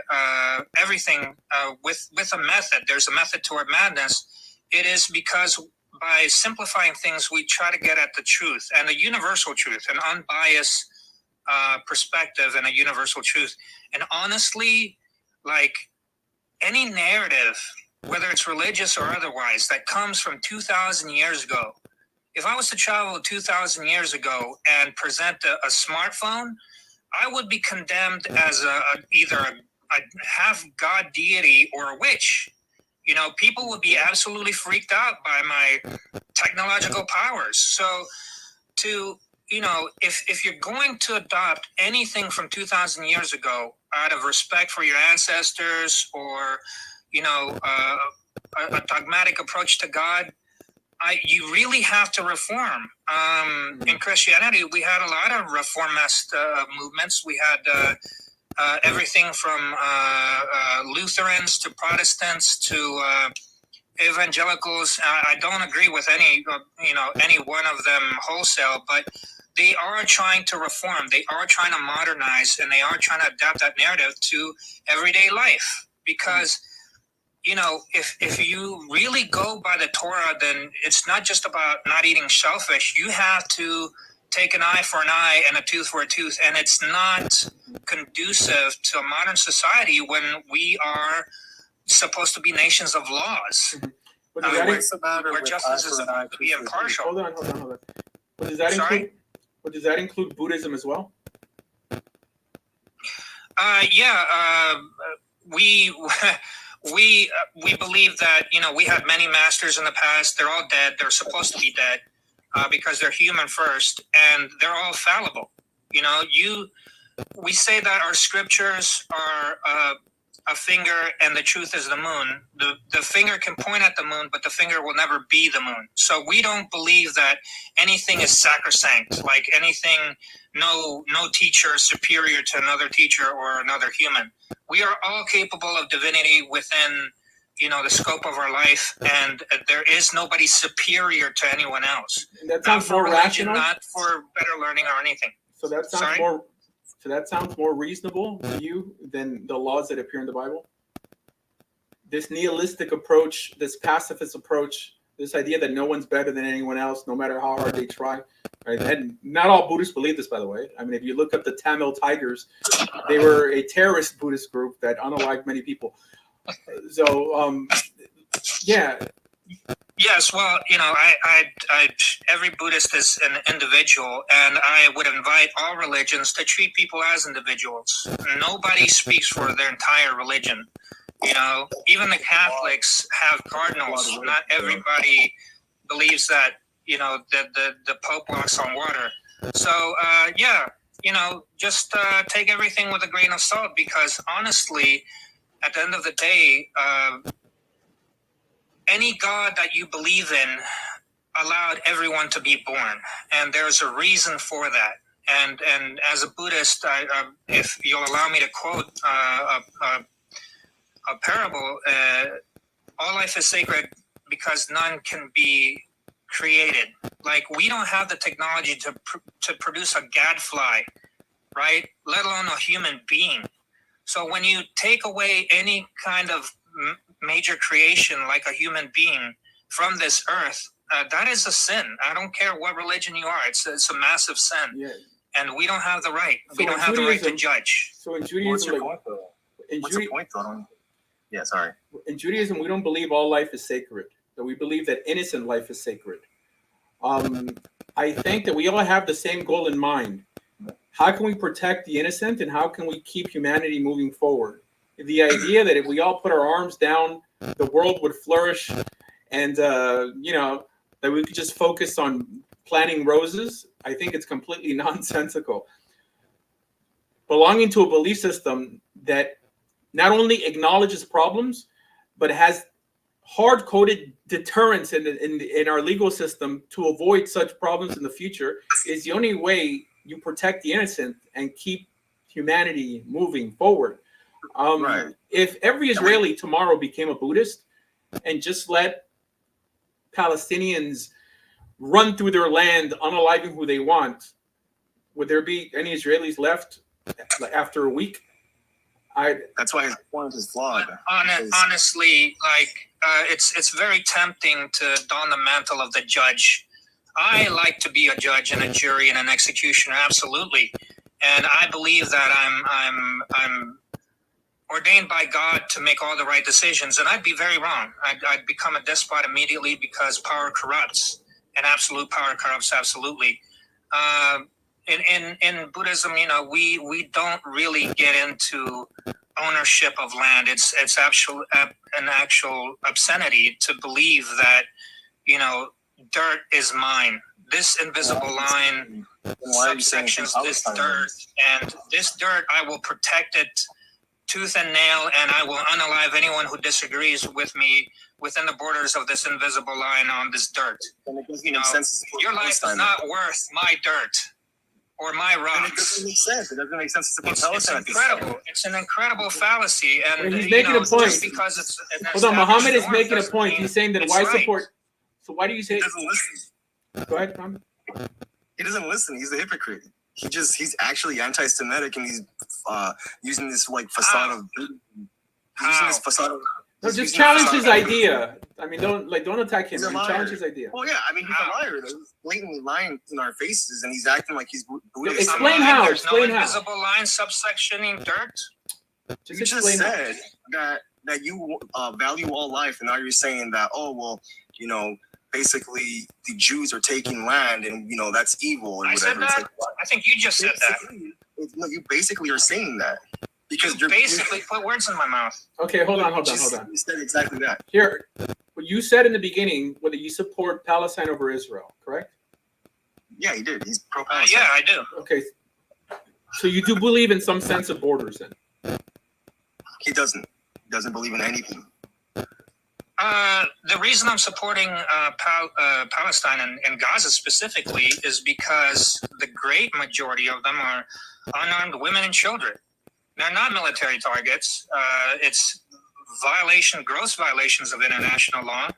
everything with a method. There's a method to our madness. It is because by simplifying things, we try to get at the truth, and a universal truth, an unbiased perspective, and a universal truth. And honestly, like any narrative, whether it's religious or otherwise, that comes from 2,000 years ago, if I was to travel 2,000 years ago and present a smartphone, I would be condemned as either a half god deity or a witch. People would be absolutely freaked out by my technological powers. So to if you're going to adopt anything from 2,000 years ago out of respect for your ancestors, or a dogmatic approach to God, you really have to reform. In Christianity, we had a lot of reformist movements. We had everything from Lutherans to Protestants to evangelicals. I don't agree with any one of them wholesale, but they are trying to reform. They are trying to modernize, and they are trying to adapt that narrative to everyday life. Because if you really go by the Torah, then it's not just about not eating shellfish. You have to take an eye for an eye and a tooth for a tooth, and it's not conducive to a modern society when we are supposed to be nations of laws. What's the matter where justice is supposed to be impartial. Hold on. But does that include? But does that include Buddhism as well? We believe that we had many masters in the past. They're all dead. They're supposed to be dead because they're human first, and they're all fallible. We say that our scriptures are a finger, and the truth is the moon. The finger can point at the moon, but the finger will never be the moon. So we don't believe that anything is sacrosanct, like anything, no teacher is superior to another teacher or another human. We are all capable of divinity within, the scope of our life, and there is nobody superior to anyone else. And that sounds more religion, rational. not for better learning or anything. So that sounds more. So that sounds more reasonable to you than the laws that appear in the Bible? This nihilistic approach, this pacifist approach, this idea that no one's better than anyone else, no matter how hard they try. Right? And not all Buddhists believe this, by the way. I mean, if you look up the Tamil Tigers, they were a terrorist Buddhist group that unalived many people. So, yeah. Yes, well, every Buddhist is an individual, and I would invite all religions to treat people as individuals. Nobody speaks for their entire religion. Even the Catholics have cardinals. Not everybody believes that, the Pope walks on water. So, just take everything with a grain of salt, because honestly, at the end of the day, any God that you believe in allowed everyone to be born, and there's a reason for that. And as a Buddhist, if you'll allow me to quote a parable, all life is sacred because none can be created. Like, we don't have the technology to produce a gadfly, right? Let alone a human being. So when you take away any kind of major creation like a human being from this earth, that is a sin. I don't care what religion you are. It's a massive sin. Yeah. And we don't have the right. So we don't have the right to judge. So in Judaism, What's your point, though? What's the point, though? Yeah, sorry. In Judaism, we don't believe all life is sacred. That we believe that innocent life is sacred. I think that we all have the same goal in mind. How can we protect the innocent, and how can we keep humanity moving forward? The idea that if we all put our arms down, the world would flourish, and that we could just focus on planting roses, I think it's completely nonsensical. Belonging to a belief system that not only acknowledges problems, but has hard-coded deterrence in our legal system to avoid such problems in the future is the only way you protect the innocent and keep humanity moving forward. Right. If every Israeli tomorrow became a Buddhist and just let Palestinians run through their land, unaliving who they want, would there be any Israelis left after a week? That's why his point is flawed. Honestly, it's very tempting to don the mantle of the judge. I like to be a judge and a jury and an executioner, absolutely, and I believe that I'm ordained by God to make all the right decisions, and I'd be very wrong. I'd become a despot immediately because power corrupts, and absolute power corrupts absolutely. In Buddhism, we don't really get into ownership of land. It's an actual obscenity to believe that, dirt is mine. this invisible line, subsections, this dirt, and this dirt, I will protect it tooth and nail, and I will unalive anyone who disagrees with me within the borders of this invisible line on this dirt. You know, your life is not worth my dirt or my rocks. It doesn't make sense. It doesn't make sense to support It's Palestine. incredible. It's an incredible fallacy, and he's making a point. just because it's an Hold on, Muhammad is established making a norm point. doesn't He's saying that mean why it's right. support? So why do you say? He doesn't listen. Go ahead, Tom. He doesn't listen. He's a hypocrite. He's actually anti-Semitic, and he's using this like facade of. He's using this facade of. No, just challenge his idea. I mean, don't attack him. He's a Just liar. challenge his idea. Well, yeah, I mean, he's a liar. He's blatantly lying in our faces, and he's acting like he's Buddhist. Explain how. There's Explain no how. invisible line subsectioning dirt. You just said that you value all life, and now you're saying that, oh well, you know, basically the Jews are taking land, and you know that's evil or I whatever. said that. I think you just said that. No, you basically are saying that because You basically put words in my mouth. Okay, hold on. You said exactly that. Here, what you said in the beginning, whether you support Palestine over Israel, correct? Yeah, he did. He's pro-Palestine. Yeah, I do. Okay, so you do believe in some sense of borders, then? He doesn't. He doesn't believe in anything. The reason I'm supporting Palestine and Gaza specifically is because the great majority of them are unarmed women and children. They're not military targets. It's gross violations of international law.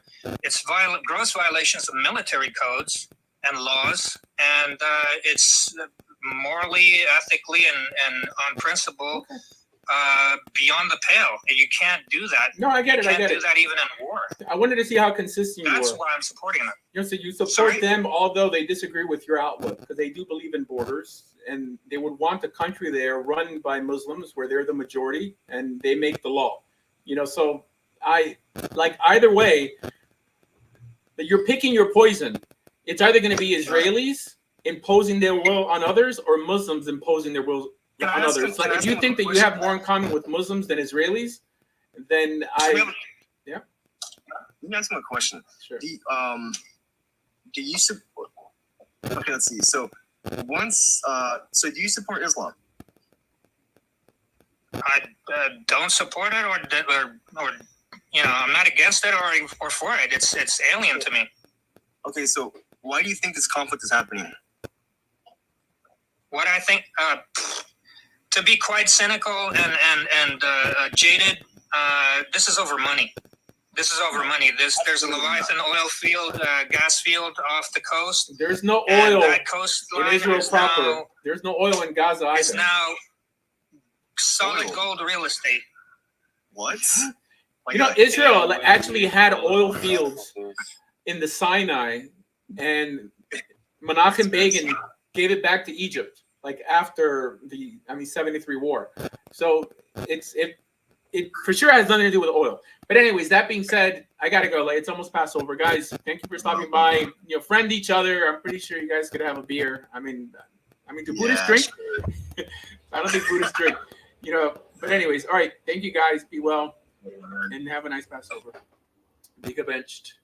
It's gross violations of military codes and laws, and it's morally, ethically, and on principle beyond the pale. You can't do that. No, I get it. You I can't get do it. that even in war. I wanted to see how consistent you That's were. why I'm supporting them. You know, so you support them, although they disagree with your outlook, because they do believe in borders, and they would want a country there run by Muslims where they're the majority and they make the law. You know, so I like either way. You're picking your poison. It's either going to be Israelis imposing their will on others, or Muslims imposing their will on others. Like if you think that you have more in common with Muslims than Israelis, then yeah. Let me ask him a question. Sure. Do you support? Okay, let's see. So so do you support Islam? I don't support it, or I'm not against it or for it. It's alien to me. Okay, so why do you think this conflict is happening? What I think, to be quite cynical and jaded, this is over money. This is over money. There's a Leviathan oil field, gas field off the coast. There's no oil that coastline in Israel is proper. now, There's no oil in Gaza either. It's now solid gold real estate. What? You know, Israel actually had oil fields in the Sinai, and Menachem Begin gave it back to Egypt, like after the 73 war. So it for sure has nothing to do with oil. But anyways, that being said, I gotta go. Like, it's almost past over, guys. Thank you for stopping by. You know, friend each other. I'm pretty sure you guys could have a beer. I mean, do Buddhists drink? Sure. I don't think Buddhists drink. You know, but anyways, all right. Thank you guys. Be well and have a nice Passover. Be benched.